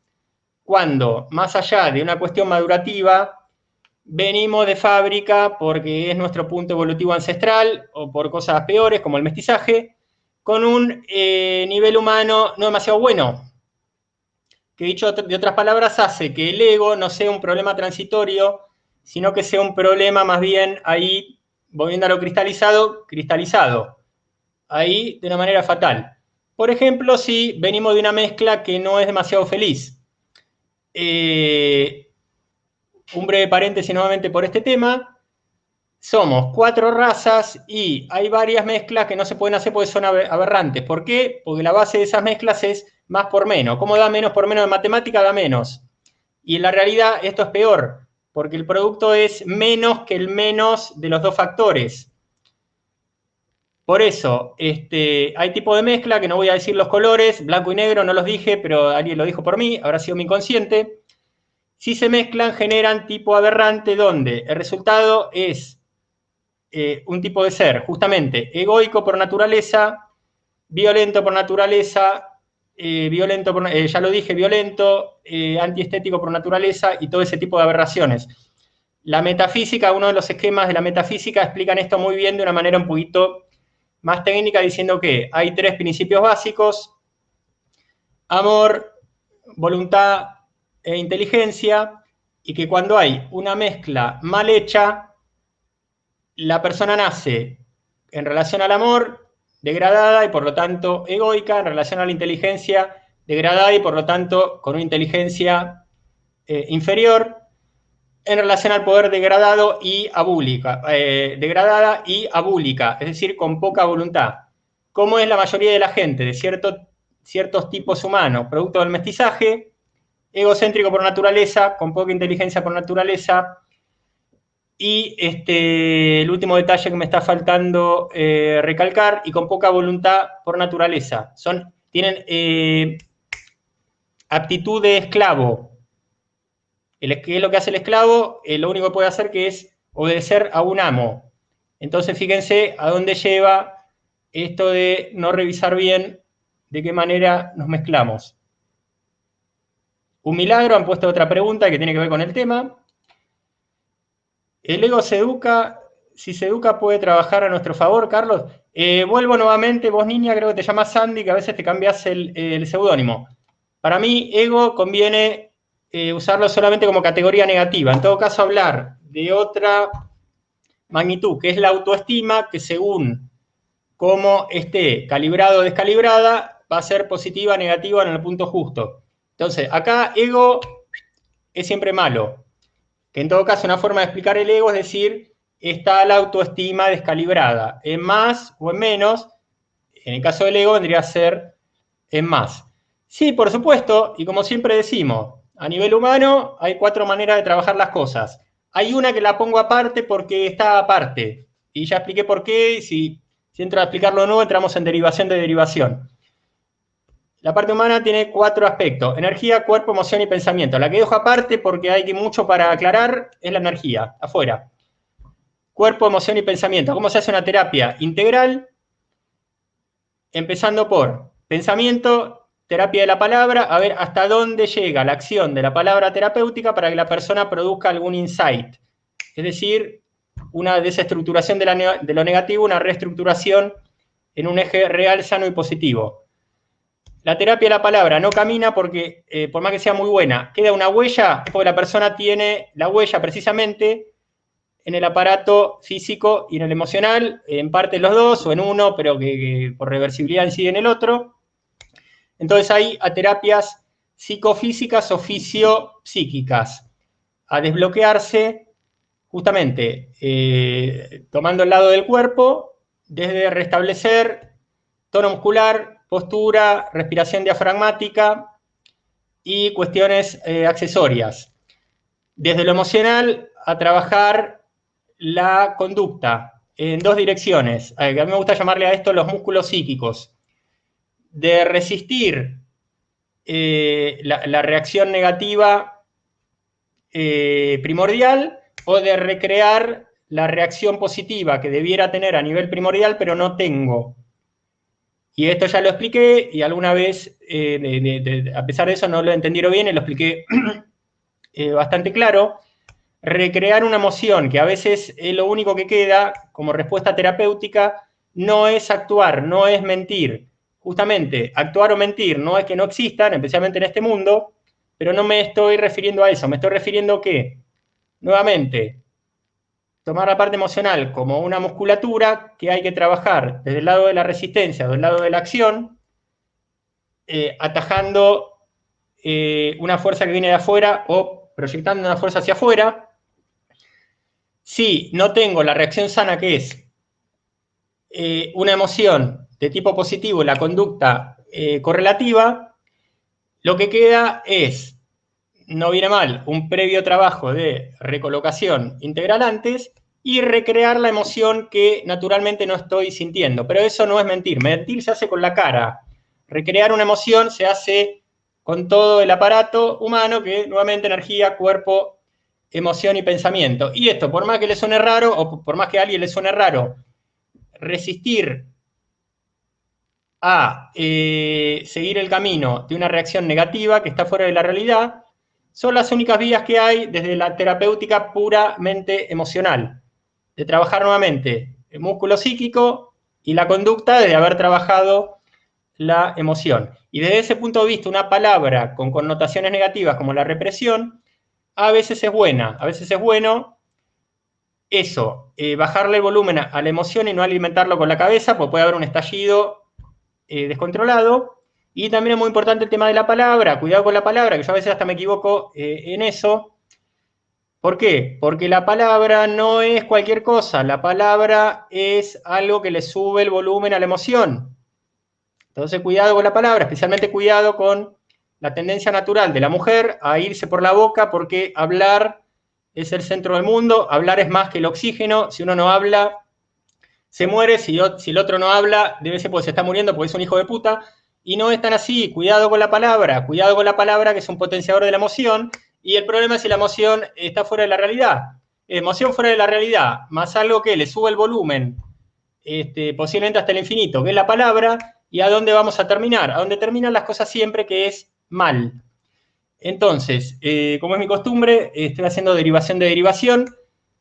cuando, más allá de una cuestión madurativa, venimos de fábrica porque es nuestro punto evolutivo ancestral o por cosas peores como el mestizaje, con un nivel humano no demasiado bueno, que dicho de otras palabras hace que el ego no sea un problema transitorio, sino que sea un problema más bien ahí, volviendo a lo cristalizado, ahí de una manera fatal. Por ejemplo, si venimos de una mezcla que no es demasiado feliz. Un breve paréntesis nuevamente por este tema. Somos 4 razas y hay varias mezclas que no se pueden hacer porque son aberrantes. ¿Por qué? Porque la base de esas mezclas es más por menos. ¿Cómo da menos por menos en matemática? Da menos. Y en la realidad esto es peor, porque el producto es menos que el menos de los dos factores. Por eso, hay tipo de mezcla, que no voy a decir los colores, blanco y negro, no los dije, pero alguien lo dijo por mí, habrá sido mi inconsciente. Si se mezclan, generan tipo aberrante, donde el resultado es un tipo de ser, justamente, egoico por naturaleza, violento por naturaleza, ya lo dije, violento, antiestético por naturaleza y todo ese tipo de aberraciones. La metafísica, uno de los esquemas de la metafísica explican esto muy bien de una manera un poquito más técnica, diciendo que hay 3 principios básicos: amor, voluntad e inteligencia, y que cuando hay una mezcla mal hecha, la persona nace en relación al amor degradada y por lo tanto egoica, en relación a la inteligencia degradada y por lo tanto con una inteligencia inferior, en relación al poder degradada y abúlica, es decir, con poca voluntad. Como es la mayoría de la gente de ciertos tipos humanos, producto del mestizaje, egocéntrico por naturaleza, con poca inteligencia por naturaleza. Y el último detalle que me está faltando recalcar, y con poca voluntad por naturaleza. Tienen aptitud de esclavo. ¿Qué es lo que hace el esclavo? Lo único que puede hacer que es obedecer a un amo. Entonces, fíjense a dónde lleva esto de no revisar bien de qué manera nos mezclamos. Un milagro, han puesto otra pregunta que tiene que ver con el tema. ¿El ego se educa? Si se educa, ¿puede trabajar a nuestro favor, Carlos? Vuelvo nuevamente, vos niña, creo que te llamas Sandy, que a veces te cambias el seudónimo. Para mí, ego conviene usarlo solamente como categoría negativa. En todo caso, hablar de otra magnitud, que es la autoestima, que según cómo esté calibrado o descalibrada, va a ser positiva o negativa en el punto justo. Entonces, acá ego es siempre malo. Que en todo caso una forma de explicar el ego es decir, está la autoestima descalibrada, en más o en menos. En el caso del ego vendría a ser en más. Sí, por supuesto, y como siempre decimos, a nivel humano hay 4 maneras de trabajar las cosas. Hay una que la pongo aparte porque está aparte, y ya expliqué por qué. Si entro a explicarlo de nuevo, entramos en derivación de derivación. La parte humana tiene 4 aspectos: energía, cuerpo, emoción y pensamiento. La que dejo aparte porque hay mucho para aclarar es la energía, afuera. Cuerpo, emoción y pensamiento. ¿Cómo se hace una terapia integral? Empezando por pensamiento, terapia de la palabra, a ver hasta dónde llega la acción de la palabra terapéutica para que la persona produzca algún insight. Es decir, una desestructuración de lo negativo, una reestructuración en un eje real, sano y positivo. La terapia de la palabra no camina porque, por más que sea muy buena, queda una huella, porque la persona tiene la huella precisamente en el aparato físico y en el emocional, en parte los dos, o en uno, pero que por reversibilidad incide en el otro. Entonces hay a terapias psicofísicas o fisiopsíquicas a desbloquearse justamente tomando el lado del cuerpo, desde restablecer tono muscular, postura, respiración diafragmática y cuestiones accesorias. Desde lo emocional a trabajar la conducta en 2 direcciones. A mí me gusta llamarle a esto los músculos psíquicos. De resistir la reacción negativa primordial, o de recrear la reacción positiva que debiera tener a nivel primordial, pero no tengo. Y esto ya lo expliqué, y alguna vez, a pesar de eso, no lo entendieron bien, y lo expliqué bastante claro. Recrear una emoción, que a veces es lo único que queda como respuesta terapéutica, no es actuar, no es mentir. Justamente, actuar o mentir no es que no existan, especialmente en este mundo, pero no me estoy refiriendo a eso. Me estoy refiriendo a que, nuevamente, tomar la parte emocional como una musculatura que hay que trabajar desde el lado de la resistencia, del lado de la acción, atajando una fuerza que viene de afuera o proyectando una fuerza hacia afuera. Si no tengo la reacción sana, que es una emoción de tipo positivo, la conducta correlativa, lo que queda es, no viene mal, un previo trabajo de recolocación integral antes, y recrear la emoción que naturalmente no estoy sintiendo. Pero eso no es mentir. Mentir se hace con la cara. Recrear una emoción se hace con todo el aparato humano, que nuevamente energía, cuerpo, emoción y pensamiento. Y esto, por más que le suene raro, o por más que a alguien le suene raro, resistir a seguir el camino de una reacción negativa que está fuera de la realidad, son las únicas vías que hay desde la terapéutica puramente emocional, de trabajar nuevamente el músculo psíquico y la conducta desde haber trabajado la emoción. Y desde ese punto de vista, una palabra con connotaciones negativas como la represión, a veces es buena, a veces es bueno eso, bajarle el volumen a la emoción y no alimentarlo con la cabeza, porque puede haber un estallido descontrolado. Y también es muy importante el tema de la palabra, cuidado con la palabra, que yo a veces hasta me equivoco en eso. ¿Por qué? Porque la palabra no es cualquier cosa, la palabra es algo que le sube el volumen a la emoción. Entonces, cuidado con la palabra, especialmente cuidado con la tendencia natural de la mujer a irse por la boca, porque hablar es el centro del mundo, hablar es más que el oxígeno, si uno no habla, se muere, si el otro no habla, debe ser porque se está muriendo, porque es un hijo de puta, y no es tan así, cuidado con la palabra, que es un potenciador de la emoción, y el problema es si la emoción está fuera de la realidad. Emoción fuera de la realidad, más algo que le sube el volumen, posiblemente hasta el infinito, que es la palabra, y a dónde vamos a terminar, a dónde terminan las cosas siempre, que es mal. Entonces, como es mi costumbre, estoy haciendo derivación de derivación,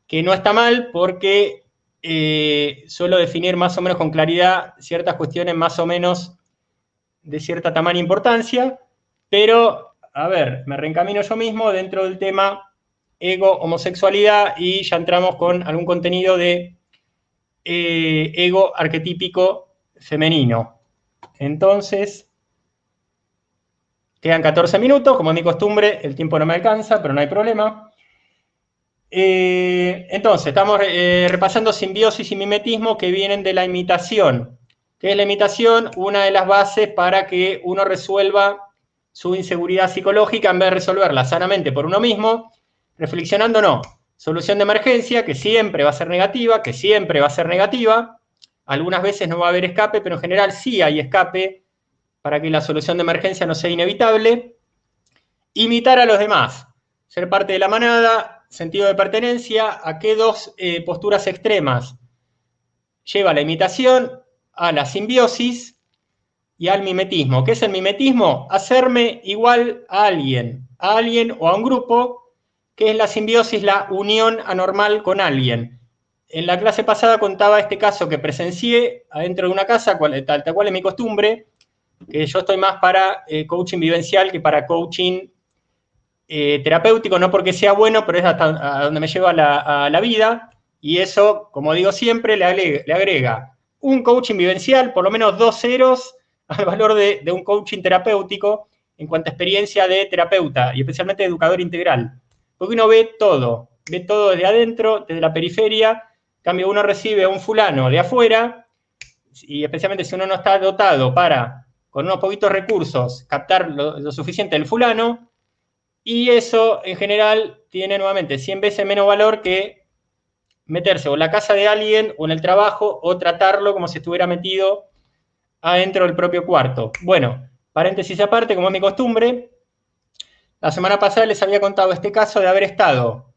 que no está mal porque suelo definir más o menos con claridad ciertas cuestiones más o menos de cierta tamaño e importancia, pero, a ver, me reencamino yo mismo dentro del tema ego, homosexualidad, y ya entramos con algún contenido de ego arquetípico femenino. Entonces, quedan 14 minutos, como es mi costumbre, el tiempo no me alcanza, pero no hay problema. Entonces, estamos repasando simbiosis y mimetismo que vienen de la imitación. ¿Qué es la imitación? Una de las bases para que uno resuelva su inseguridad psicológica en vez de resolverla sanamente por uno mismo, reflexionando no. Solución de emergencia, que siempre va a ser negativa, Algunas veces no va a haber escape, pero en general sí hay escape para que la solución de emergencia no sea inevitable. Imitar a los demás, ser parte de la manada, sentido de pertenencia. ¿A qué dos posturas extremas lleva la imitación? A la simbiosis y al mimetismo. ¿Qué es el mimetismo? Hacerme igual a alguien o a un grupo. ¿Qué es la simbiosis? La unión anormal con alguien. En la clase pasada contaba este caso que presencié adentro de una casa, tal cual es mi costumbre, que yo estoy más para coaching vivencial que para coaching terapéutico, no porque sea bueno, pero es hasta a donde me lleva a la vida, y eso, como digo siempre, le agrega un coaching vivencial, por lo menos 2 ceros al valor de un coaching terapéutico en cuanto a experiencia de terapeuta, y especialmente de educador integral. Porque uno ve todo desde adentro, desde la periferia. En cambio, uno recibe a un fulano de afuera, y especialmente si uno no está dotado para, con unos poquitos recursos, captar lo suficiente del fulano, y eso, en general, tiene nuevamente 100 veces menos valor que meterse o en la casa de alguien o en el trabajo o tratarlo como si estuviera metido adentro del propio cuarto. Bueno, paréntesis aparte, como es mi costumbre, la semana pasada les había contado este caso de haber estado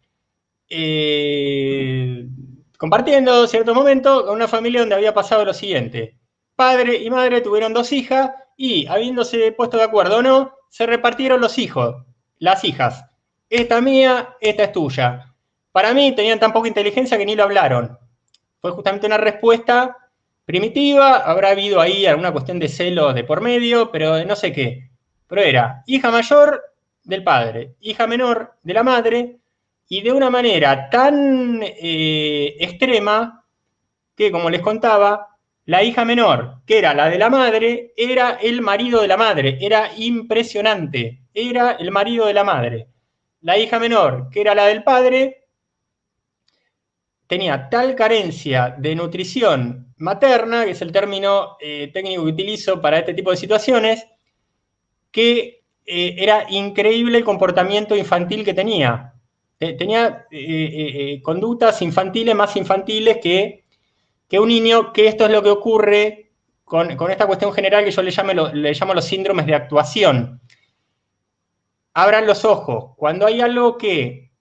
compartiendo cierto momento con una familia donde había pasado lo siguiente. Padre y madre tuvieron 2 hijas y, habiéndose puesto de acuerdo o no, se repartieron los hijos, las hijas. Esta es mía, esta es tuya. Para mí tenían tan poca inteligencia que ni lo hablaron. Fue justamente una respuesta primitiva, habrá habido ahí alguna cuestión de celos de por medio, pero no sé qué. Pero era hija mayor del padre, hija menor de la madre, y de una manera tan extrema que, como les contaba, la hija menor, que era la de la madre, era el marido de la madre. Era impresionante. Era el marido de la madre. La hija menor, que era la del padre, tenía tal carencia de nutrición materna, que es el término técnico que utilizo para este tipo de situaciones, que era increíble el comportamiento infantil que tenía. tenía conductas infantiles, más infantiles que un niño, que esto es lo que ocurre con esta cuestión general que yo le llamo los síndromes de actuación. Abran los ojos. Cuando hay algo que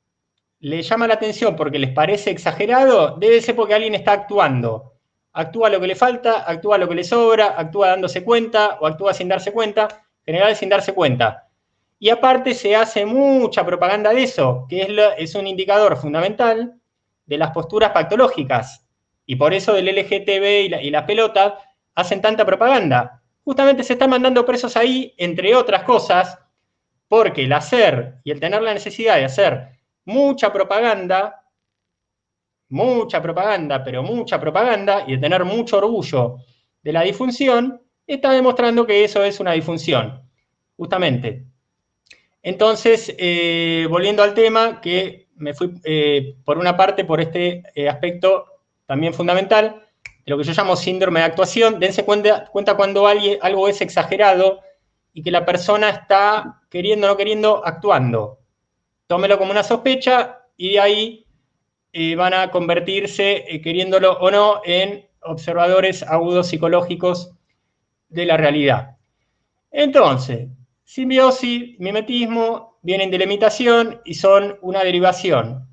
le llama la atención porque les parece exagerado, debe ser porque alguien está actuando. Actúa lo que le falta, actúa lo que le sobra, actúa dándose cuenta o actúa sin darse cuenta, en general sin darse cuenta. Y aparte se hace mucha propaganda de eso, que es un indicador fundamental de las posturas patológicas. Y por eso del LGTB y la pelota hacen tanta propaganda. Justamente se están mandando presos ahí, entre otras cosas, porque el hacer y el tener la necesidad de hacer mucha propaganda, pero mucha propaganda, y de tener mucho orgullo de la disfunción, está demostrando que eso es una disfunción, justamente. Entonces, volviendo al tema, que me fui por una parte por este aspecto también fundamental, de lo que yo llamo síndrome de actuación. Dense cuenta cuando algo es exagerado y que la persona está queriendo o no queriendo actuando. Tómelo como una sospecha y de ahí van a convertirse, queriéndolo o no, en observadores agudos psicológicos de la realidad. Entonces, simbiosis, mimetismo, vienen de la imitación y son una derivación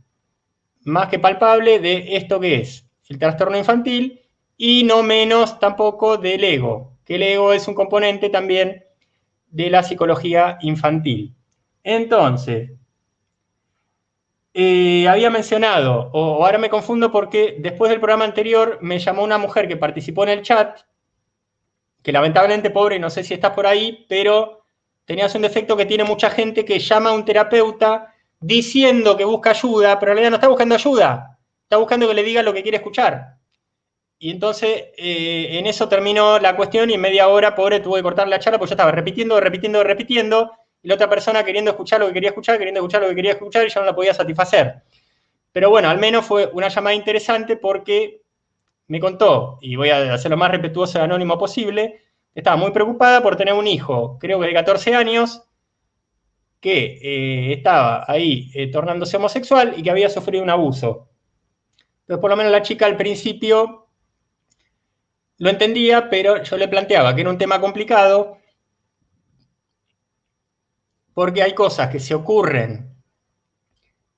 más que palpable de esto que es el trastorno infantil y no menos tampoco del ego, que el ego es un componente también de la psicología infantil. Entonces, había mencionado, o ahora me confundo porque después del programa anterior me llamó una mujer que participó en el chat, que lamentablemente, pobre, no sé si estás por ahí, pero tenías un defecto que tiene mucha gente que llama a un terapeuta diciendo que busca ayuda, pero en realidad no está buscando ayuda, está buscando que le diga lo que quiere escuchar. Y entonces en eso terminó la cuestión y en media hora, pobre, tuve que cortar la charla porque yo estaba repitiendo, y la otra persona queriendo escuchar lo que quería escuchar, queriendo escuchar lo que quería escuchar, y yo no la podía satisfacer. Pero bueno, al menos fue una llamada interesante porque me contó, y voy a hacer lo más respetuoso y anónimo posible, estaba muy preocupada por tener un hijo, creo que de 14 años, que estaba ahí tornándose homosexual y que había sufrido un abuso. Entonces, por lo menos la chica al principio lo entendía, pero yo le planteaba que era un tema complicado porque hay cosas que se ocurren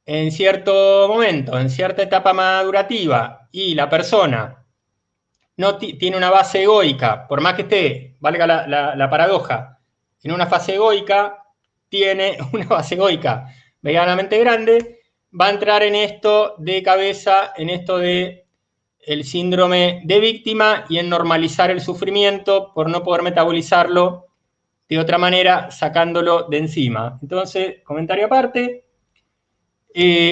en cierto momento, en cierta etapa madurativa, y la persona no tiene una base egoica, por más que esté, valga la paradoja, en una fase egoica, tiene una base egoica medianamente grande, va a entrar en esto de cabeza, en esto de el síndrome de víctima y en normalizar el sufrimiento por no poder metabolizarlo de otra manera, sacándolo de encima. Entonces, comentario aparte,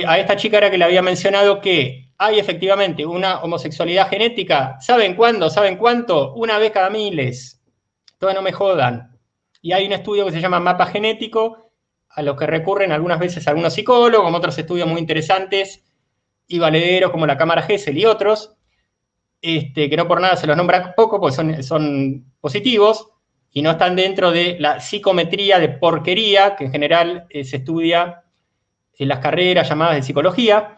a esta chica era que le había mencionado que hay efectivamente una homosexualidad genética. ¿Saben cuándo? ¿Saben cuánto? Una vez cada miles. Todavía no me jodan. Y hay un estudio que se llama mapa genético, a los que recurren algunas veces algunos psicólogos, como otros estudios muy interesantes y valederos como la Cámara Gesell y otros, que no por nada se los nombra poco, porque son positivos y no están dentro de la psicometría de porquería que en general se estudia en las carreras llamadas de psicología.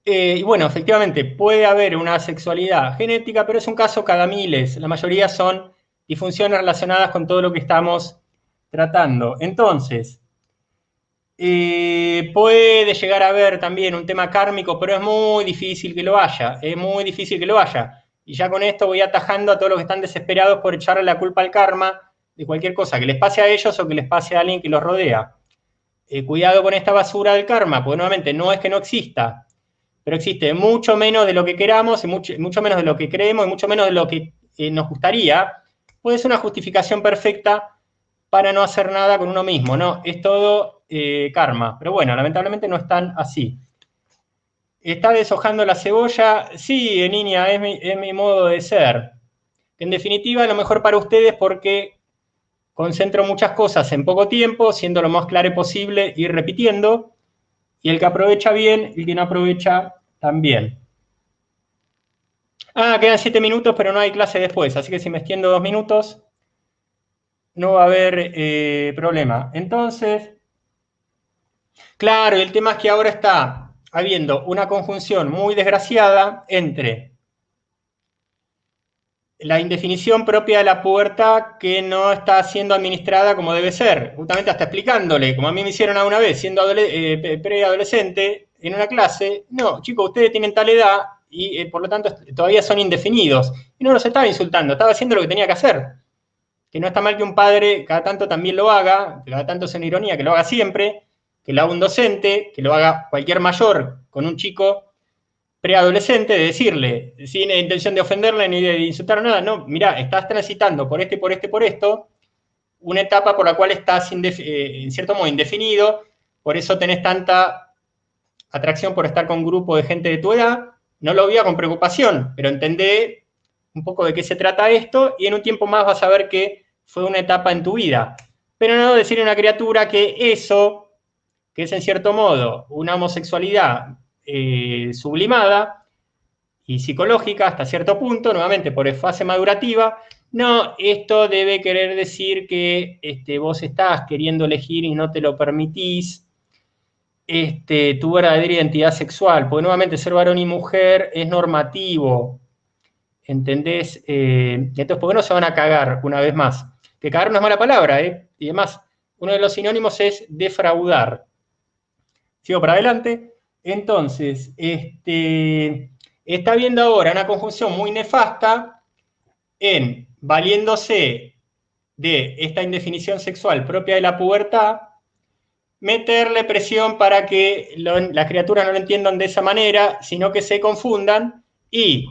Y bueno, efectivamente, puede haber una sexualidad genética, pero es un caso cada miles. La mayoría son disfunciones relacionadas con todo lo que estamos tratando. Entonces, puede llegar a haber también un tema kármico, pero es muy difícil que lo haya. Es muy difícil que lo haya. Y ya con esto voy atajando a todos los que están desesperados por echarle la culpa al karma de cualquier cosa que les pase a ellos o que les pase a alguien que los rodea. Cuidado con esta basura del karma, porque nuevamente no es que no exista, pero existe mucho menos de lo que queramos, y mucho menos de lo que creemos, y mucho menos de lo que nos gustaría. Puede ser una justificación perfecta para no hacer nada con uno mismo, ¿no? Es todo karma. Pero bueno, lamentablemente no es tan así. ¿Está deshojando la cebolla? Sí, niña, es mi modo de ser. En definitiva, lo mejor para ustedes porque concentro muchas cosas en poco tiempo, siendo lo más claro posible, ir repitiendo, y el que aprovecha bien, el que no aprovecha también. Quedan 7 minutos, pero no hay clase después, así que si me extiendo 2 minutos, no va a haber problema. Entonces, Claro, y el tema es que ahora está habiendo una conjunción muy desgraciada entre la indefinición propia de la pubertad que no está siendo administrada como debe ser, justamente hasta explicándole, como a mí me hicieron alguna vez, siendo preadolescente, en una clase, no, chicos, ustedes tienen tal edad y por lo tanto todavía son indefinidos. Y no los estaba insultando, estaba haciendo lo que tenía que hacer. Que no está mal que un padre cada tanto también lo haga, que cada tanto es una ironía, que lo haga siempre, que lo haga un docente, que lo haga cualquier mayor con un chico preadolescente, de decirle, sin intención de ofenderle ni de insultar o nada, no, mira, estás transitando por esto, una etapa por la cual estás en cierto modo indefinido, por eso tenés tanta atracción por estar con un grupo de gente de tu edad, no lo veía con preocupación, pero entendé un poco de qué se trata esto y en un tiempo más vas a ver que fue una etapa en tu vida. Pero no decirle a una criatura que eso, que es en cierto modo una homosexualidad sublimada y psicológica hasta cierto punto, nuevamente por fase madurativa, no, esto debe querer decir que vos estás queriendo elegir y no te lo permitís, tu verdadera identidad sexual, porque nuevamente ser varón y mujer es normativo, ¿entendés? Entonces, ¿por qué no se van a cagar una vez más? Que cagar no es mala palabra, y además, uno de los sinónimos es defraudar. Sigo para adelante. Entonces, está habiendo ahora una conjunción muy nefasta en valiéndose de esta indefinición sexual propia de la pubertad, meterle presión para que las criaturas no lo entiendan de esa manera, sino que se confundan y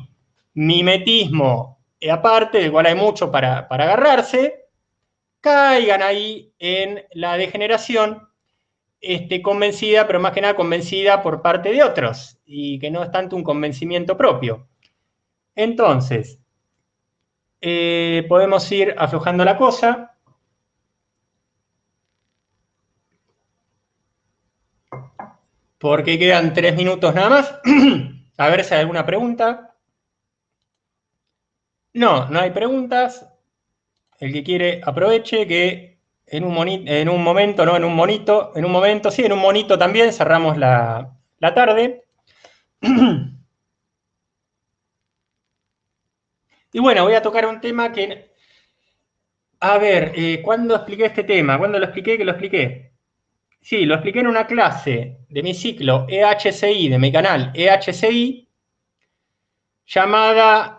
mimetismo aparte, del cual hay mucho para agarrarse, caigan ahí en la degeneración convencida, pero más que nada convencida por parte de otros, y que no es tanto un convencimiento propio. Entonces, podemos ir aflojando la cosa. Porque quedan 3 minutos nada más. A ver si hay alguna pregunta. No, no hay preguntas. El que quiere aproveche que en un momento, no, en un momento, sí, en un monito también cerramos la tarde. Y bueno, voy a tocar un tema que... A ver, ¿cuándo expliqué este tema? ¿Cuándo lo expliqué? ¿Que lo expliqué? Sí, lo expliqué en una clase de mi ciclo EHCI, de mi canal EHCI, llamada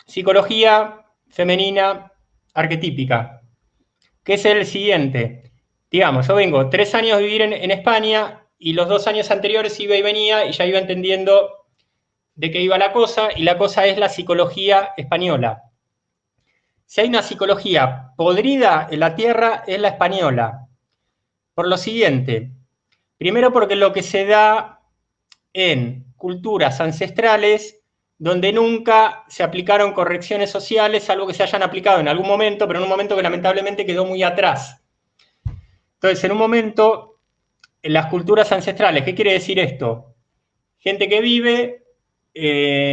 psicología femenina arquetípica, que es el siguiente. Digamos, yo vengo 3 años a vivir en España y los 2 años anteriores iba y venía y ya iba entendiendo de qué iba la cosa, y la cosa es la psicología española. Si hay una psicología podrida en la tierra, es la española. Por lo siguiente, primero porque lo que se da en culturas ancestrales donde nunca se aplicaron correcciones sociales, salvo que se hayan aplicado en algún momento, pero en un momento que lamentablemente quedó muy atrás. Entonces, en un momento, en las culturas ancestrales, ¿qué quiere decir esto? Gente que vive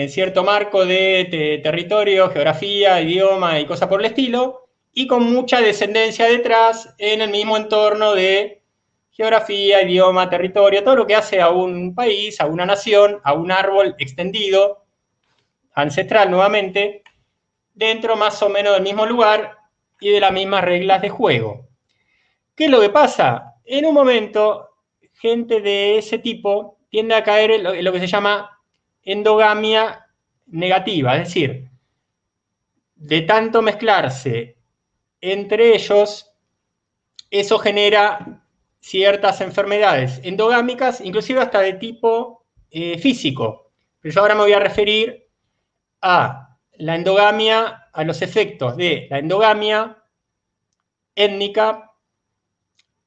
cierto marco de territorio, geografía, idioma y cosas por el estilo, y con mucha descendencia detrás en el mismo entorno de geografía, idioma, territorio, todo lo que hace a un país, a una nación, a un árbol extendido, ancestral nuevamente, dentro más o menos del mismo lugar y de las mismas reglas de juego. ¿Qué es lo que pasa? En un momento, gente de ese tipo tiende a caer en lo que se llama endogamia negativa, es decir, de tanto mezclarse entre ellos, eso genera ciertas enfermedades endogámicas, inclusive hasta de tipo físico. Pero yo ahora me voy a referir a la endogamia, a los efectos de la endogamia étnica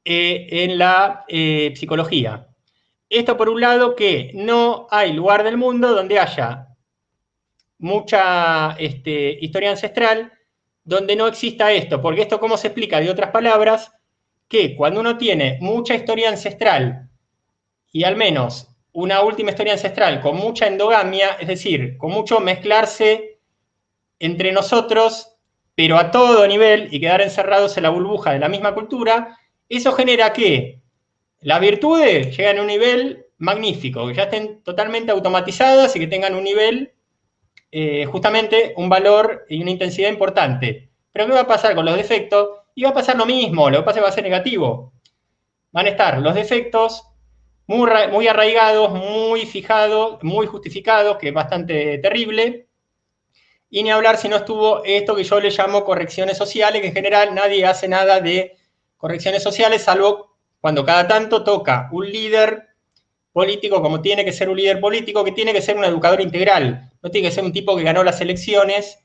en la psicología. Esto por un lado, que no hay lugar del mundo donde haya mucha historia ancestral donde no exista esto, porque esto cómo se explica de otras palabras, que cuando uno tiene mucha historia ancestral y al menos una última historia ancestral con mucha endogamia, es decir, con mucho mezclarse entre nosotros, pero a todo nivel, y quedar encerrados en la burbuja de la misma cultura, eso genera que las virtudes lleguen a un nivel magnífico, que ya estén totalmente automatizadas y que tengan un nivel, justamente, un valor y una intensidad importante. Pero ¿qué va a pasar con los defectos? Y va a pasar lo mismo, lo que pasa es que va a ser negativo. Van a estar los defectos muy arraigados, muy fijados, muy justificados, que es bastante terrible. Y ni hablar si no estuvo esto que yo le llamo correcciones sociales, que en general nadie hace nada de correcciones sociales, salvo cuando cada tanto toca un líder político, como tiene que ser un líder político, que tiene que ser un educador integral. No tiene que ser un tipo que ganó las elecciones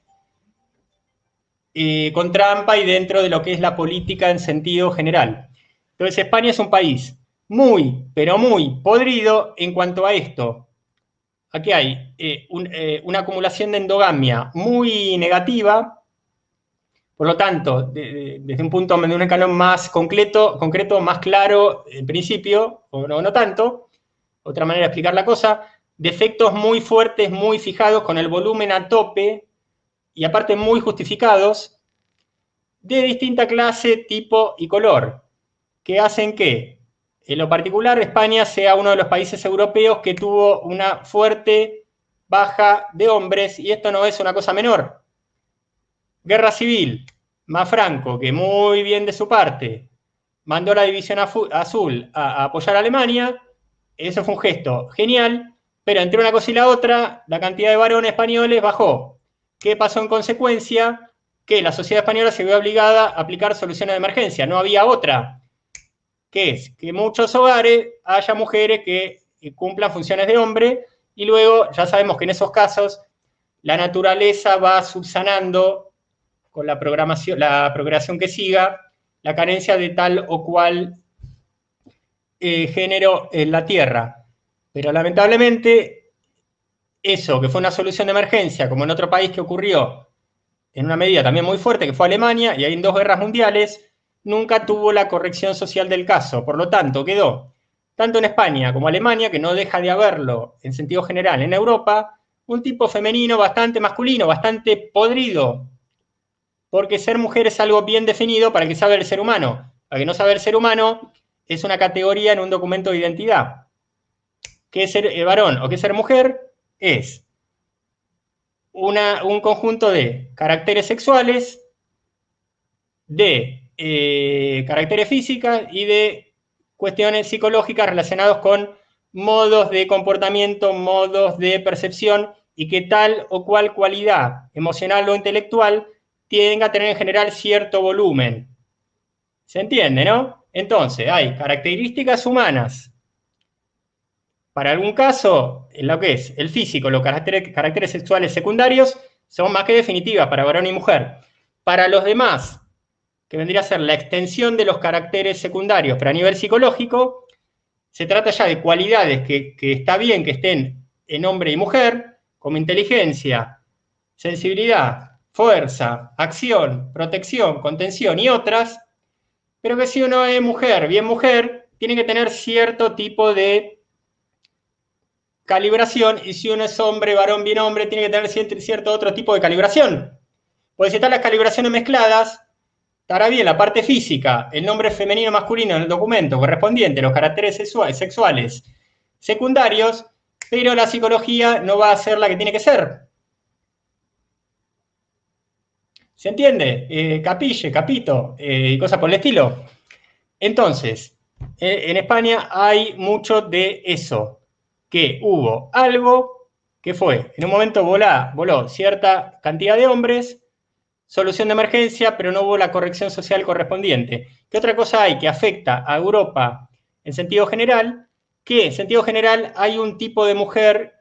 con trampa y dentro de lo que es la política en sentido general. Entonces España es un país muy, pero muy podrido en cuanto a esto. Aquí hay una acumulación de endogamia muy negativa, por lo tanto, desde un punto de un escalón más concreto, más claro, en principio, o no tanto, otra manera de explicar la cosa, defectos muy fuertes, muy fijados, con el volumen a tope, y aparte muy justificados, de distinta clase, tipo y color, que hacen que, en lo particular, España sea uno de los países europeos que tuvo una fuerte baja de hombres, y esto no es una cosa menor. Guerra civil, más Franco, que muy bien de su parte, mandó la División Azul a apoyar a Alemania, eso fue un gesto genial, pero entre una cosa y la otra, la cantidad de varones españoles bajó. ¿Qué pasó en consecuencia? Que la sociedad española se vio obligada a aplicar soluciones de emergencia, no había otra, que es que en muchos hogares haya mujeres que cumplan funciones de hombre, y luego ya sabemos que en esos casos la naturaleza va subsanando con la programación que siga, la carencia de tal o cual género en la Tierra. Pero lamentablemente, eso, que fue una solución de emergencia, como en otro país que ocurrió en una medida también muy fuerte, que fue Alemania, y hay en 2 guerras mundiales, nunca tuvo la corrección social del caso. Por lo tanto, quedó, tanto en España como Alemania, que no deja de haberlo en sentido general en Europa, un tipo femenino bastante masculino, bastante podrido, porque ser mujer es algo bien definido para el que sabe el ser humano. Para el que no sabe el ser humano, es una categoría en un documento de identidad. ¿Qué es ser varón o qué es ser mujer? Es un conjunto de caracteres sexuales, de caracteres físicos y de cuestiones psicológicas relacionadas con modos de comportamiento, modos de percepción, y que tal o cual cualidad emocional o intelectual tienda a tener en general cierto volumen. ¿Se entiende, no? Entonces, hay características humanas. Para algún caso, en lo que es el físico, los caracteres sexuales secundarios son más que definitivas para varón y mujer. Para los demás, que vendría a ser la extensión de los caracteres secundarios, pero a nivel psicológico, se trata ya de cualidades que está bien que estén en hombre y mujer, como inteligencia, sensibilidad, fuerza, acción, protección, contención y otras, pero que si uno es mujer, bien mujer, tiene que tener cierto tipo de calibración, y si uno es hombre, varón, bien hombre, tiene que tener cierto otro tipo de calibración. Porque si están las calibraciones mezcladas, estará bien la parte física, el nombre femenino masculino en el documento correspondiente, los caracteres sexuales secundarios, pero la psicología no va a ser la que tiene que ser. ¿Se entiende? Capille, capito, y cosas por el estilo. Entonces, en España hay mucho de eso, que hubo algo que fue, en un momento voló cierta cantidad de hombres, solución de emergencia, pero no hubo la corrección social correspondiente. ¿Qué otra cosa hay que afecta a Europa en sentido general? Que en sentido general hay un tipo de mujer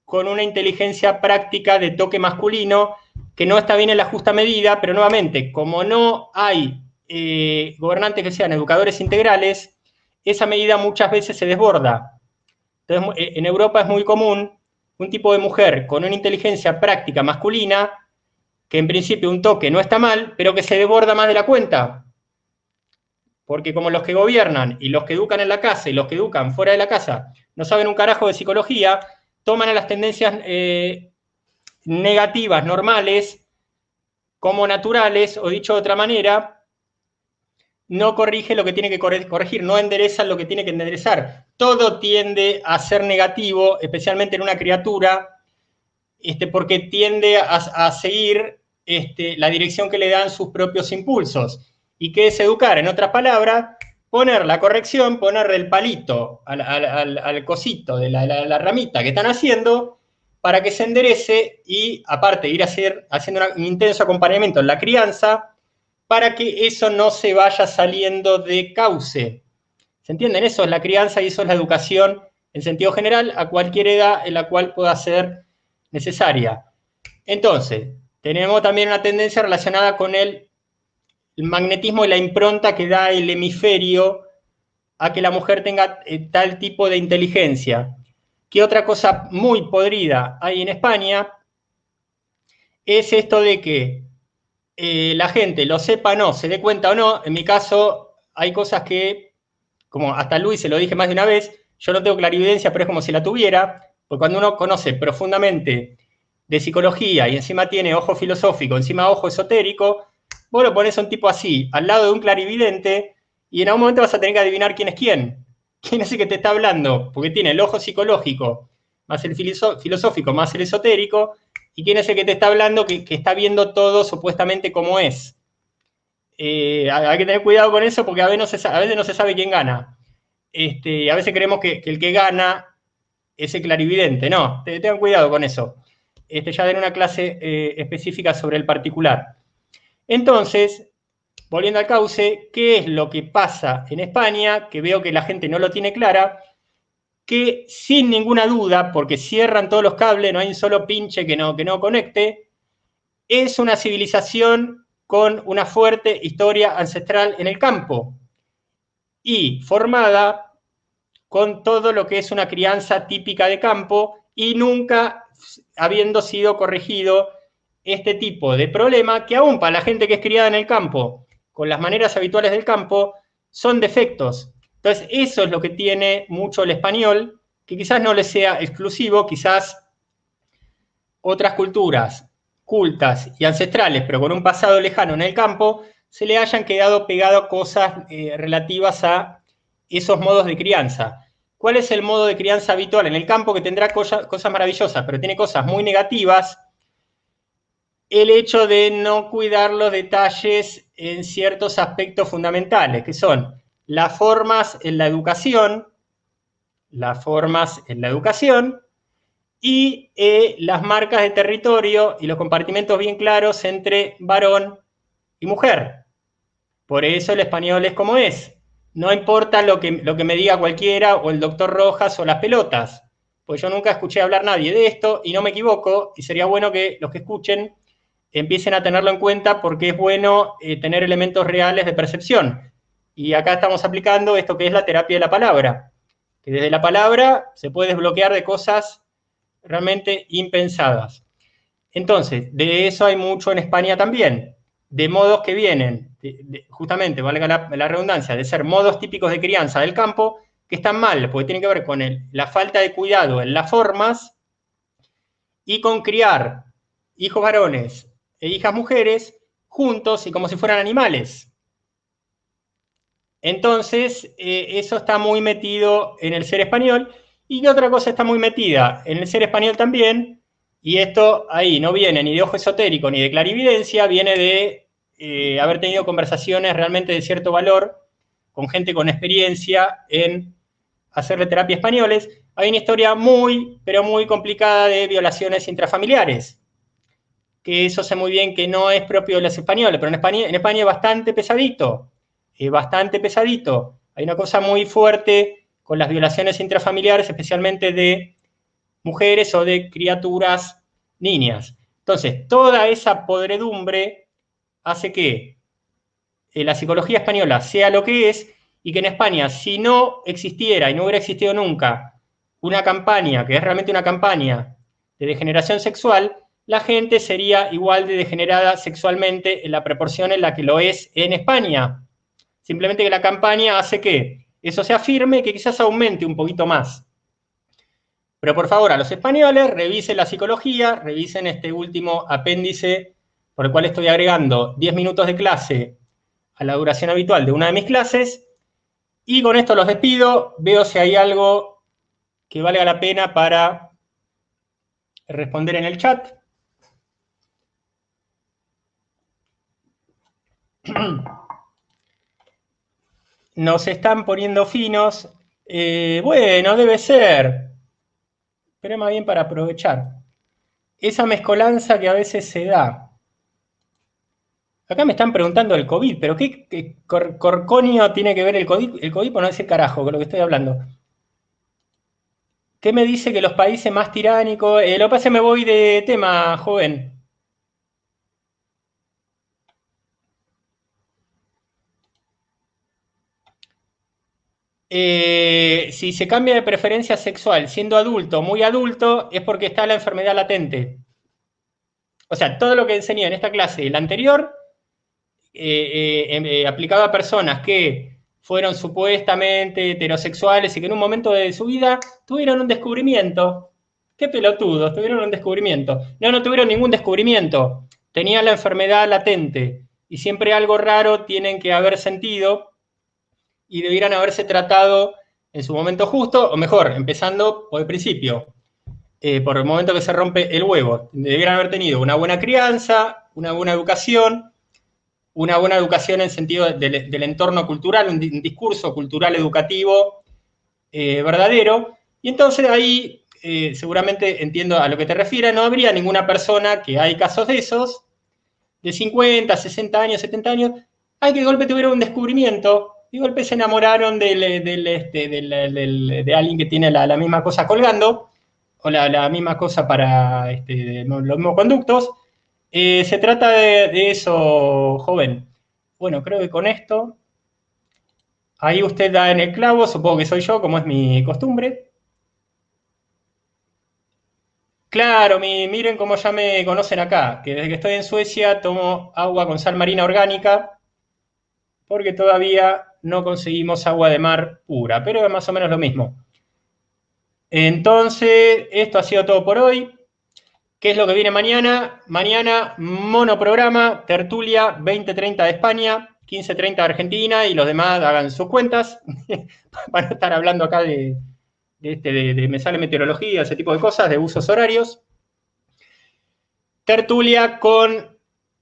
con una inteligencia práctica de toque masculino que no está bien en la justa medida, pero nuevamente, como no hay gobernantes que sean educadores integrales, esa medida muchas veces se desborda. Entonces, en Europa es muy común un tipo de mujer con una inteligencia práctica masculina, que en principio un toque no está mal, pero que se desborda más de la cuenta. Porque como los que gobiernan y los que educan en la casa y los que educan fuera de la casa no saben un carajo de psicología, toman a las tendencias negativas, normales, como naturales, o dicho de otra manera, no corrige lo que tiene que corregir, no endereza lo que tiene que enderezar. Todo tiende a ser negativo, especialmente en una criatura, porque tiende a seguir la dirección que le dan sus propios impulsos. ¿Y qué es educar? En otras palabras, poner la corrección, ponerle el palito al cosito de la ramita que están haciendo para que se enderece y, aparte, ir haciendo un intenso acompañamiento en la crianza para que eso no se vaya saliendo de cauce. ¿Se entienden? Eso es la crianza y eso es la educación en sentido general a cualquier edad en la cual pueda ser necesaria. Entonces, tenemos también una tendencia relacionada con el magnetismo y la impronta que da el hemisferio a que la mujer tenga tal tipo de inteligencia. ¿Qué otra cosa muy podrida hay en España? Es esto de que la gente lo sepa o no, se dé cuenta o no. En mi caso, hay cosas que, como hasta Luis se lo dije más de una vez, yo no tengo clarividencia, pero es como si la tuviera, porque cuando uno conoce profundamente de psicología y encima tiene ojo filosófico, encima ojo esotérico, vos lo pones a un tipo así, al lado de un clarividente, y en algún momento vas a tener que adivinar quién es quién. ¿Quién es el que te está hablando? Porque tiene el ojo psicológico, más el filosófico, más el esotérico, y quién es el que te está hablando que está viendo todo supuestamente como es. Hay que tener cuidado con eso porque a veces no se sabe quién gana. A veces creemos que el que gana es el clarividente. No, tengan cuidado con eso. Ya den una clase específica sobre el particular. Entonces, volviendo al cauce, ¿qué es lo que pasa en España? Que veo que la gente no lo tiene clara, que sin ninguna duda, porque cierran todos los cables, no hay un solo pinche que no conecte, es una civilización con una fuerte historia ancestral en el campo y formada con todo lo que es una crianza típica de campo y nunca habiendo sido corregido este tipo de problema que aún para la gente que es criada en el campo, con las maneras habituales del campo, son defectos. Entonces, eso es lo que tiene mucho el español, que quizás no le sea exclusivo, quizás otras culturas cultas y ancestrales, pero con un pasado lejano en el campo, se le hayan quedado pegadas cosas relativas a esos modos de crianza. ¿Cuál es el modo de crianza habitual en el campo? Que tendrá cosas maravillosas, pero tiene cosas muy negativas. El hecho de no cuidar los detalles en ciertos aspectos fundamentales, que son las formas en la educación, y las marcas de territorio y los compartimentos bien claros entre varón y mujer. Por eso el español es como es. No importa lo que me diga cualquiera, o el doctor Rojas, o las pelotas, pues yo nunca escuché hablar a nadie de esto, y no me equivoco, y sería bueno que los que escuchen empiecen a tenerlo en cuenta, porque es bueno tener elementos reales de percepción. Y acá estamos aplicando esto que es la terapia de la palabra, que desde la palabra se puede desbloquear de cosas realmente impensadas. Entonces, de eso hay mucho en España también, de modos que vienen, justamente, valga la redundancia, de ser modos típicos de crianza del campo, que están mal, porque tienen que ver con la falta de cuidado en las formas y con criar hijos varones e hijas mujeres juntos y como si fueran animales. Entonces, eso está muy metido en el ser español. Y otra cosa está muy metida en el ser español también, y esto ahí no viene ni de ojo esotérico ni de clarividencia, viene de haber tenido conversaciones realmente de cierto valor con gente con experiencia en hacerle terapia españoles. Hay una historia muy, pero muy complicada de violaciones intrafamiliares, que eso sé muy bien que no es propio de los españoles, pero en España es bastante pesadito, Hay una cosa muy fuerte con las violaciones intrafamiliares, especialmente de mujeres o de criaturas niñas. Entonces, toda esa podredumbre hace que la psicología española sea lo que es, y que en España, si no existiera y no hubiera existido nunca una campaña, que es realmente una campaña de degeneración sexual, la gente sería igual de degenerada sexualmente en la proporción en la que lo es en España. Simplemente que la campaña hace que eso se afirme y que quizás aumente un poquito más. Pero por favor, a los españoles, revisen la psicología, revisen este último apéndice por el cual estoy agregando 10 minutos de clase a la duración habitual de una de mis clases, y con esto los despido, veo si hay algo que valga la pena para responder en el chat. Nos están poniendo finos. Bueno, debe ser, pero más bien para aprovechar. Esa mezcolanza que a veces se da. Acá me están preguntando del COVID, pero ¿qué corconio tiene que ver el COVID? El COVID, por no decir carajo, con lo que estoy hablando. ¿Qué me dice que los países más tiránicos? Lo que pasa es que me voy de tema, joven. Si se cambia de preferencia sexual siendo adulto, muy adulto, es porque está la enfermedad latente. O sea, todo lo que enseñé en esta clase, la anterior, aplicado a personas que fueron supuestamente heterosexuales y que en un momento de su vida tuvieron un descubrimiento. Qué pelotudos, tuvieron un descubrimiento. No tuvieron ningún descubrimiento. Tenían la enfermedad latente y siempre algo raro tienen que haber sentido y debieran haberse tratado en su momento justo, o mejor, empezando por el principio, por el momento que se rompe el huevo. Debieran haber tenido una buena crianza, una buena educación en sentido del entorno cultural, un discurso cultural educativo verdadero, y entonces ahí seguramente entiendo a lo que te refieres, no habría ninguna persona, que hay casos de esos, de 50, 60 años, 70 años, que de golpe tuvieron un descubrimiento, y de golpe se enamoraron de alguien que tiene la misma cosa colgando, o la misma cosa para los mismos conductos. Se trata de eso, joven. Bueno, creo que con esto, ahí usted da en el clavo, supongo que soy yo, como es mi costumbre. Claro, miren cómo ya me conocen acá, que desde que estoy en Suecia tomo agua con sal marina orgánica, porque todavía no conseguimos agua de mar pura, pero es más o menos lo mismo. Entonces, esto ha sido todo por hoy. ¿Qué es lo que viene mañana? Mañana, monoprograma, tertulia 20:30 de España, 15:30 de Argentina, y los demás hagan sus cuentas. Van a estar hablando acá me sale meteorología, ese tipo de cosas, de usos horarios. Tertulia con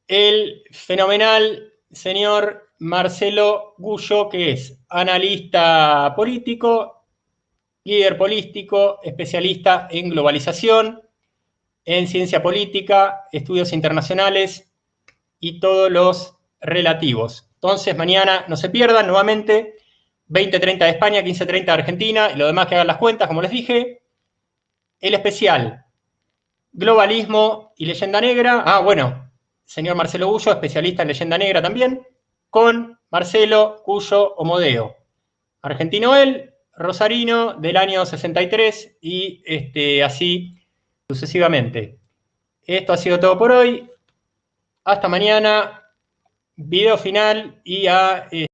el fenomenal señor Marcelo Gullo, que es analista político, líder político, especialista en globalización, en ciencia política, estudios internacionales y todos los relativos. Entonces, mañana no se pierdan, nuevamente, 20:30 de España, 15:30 de Argentina, y lo demás que hagan las cuentas, como les dije. El especial, globalismo y leyenda negra. Bueno, señor Marcelo Gullo, especialista en leyenda negra también, con Marcelo Gullo Omodeo. Argentino él, rosarino, del año 63, y así sucesivamente. Esto ha sido todo por hoy. Hasta mañana. Video final y a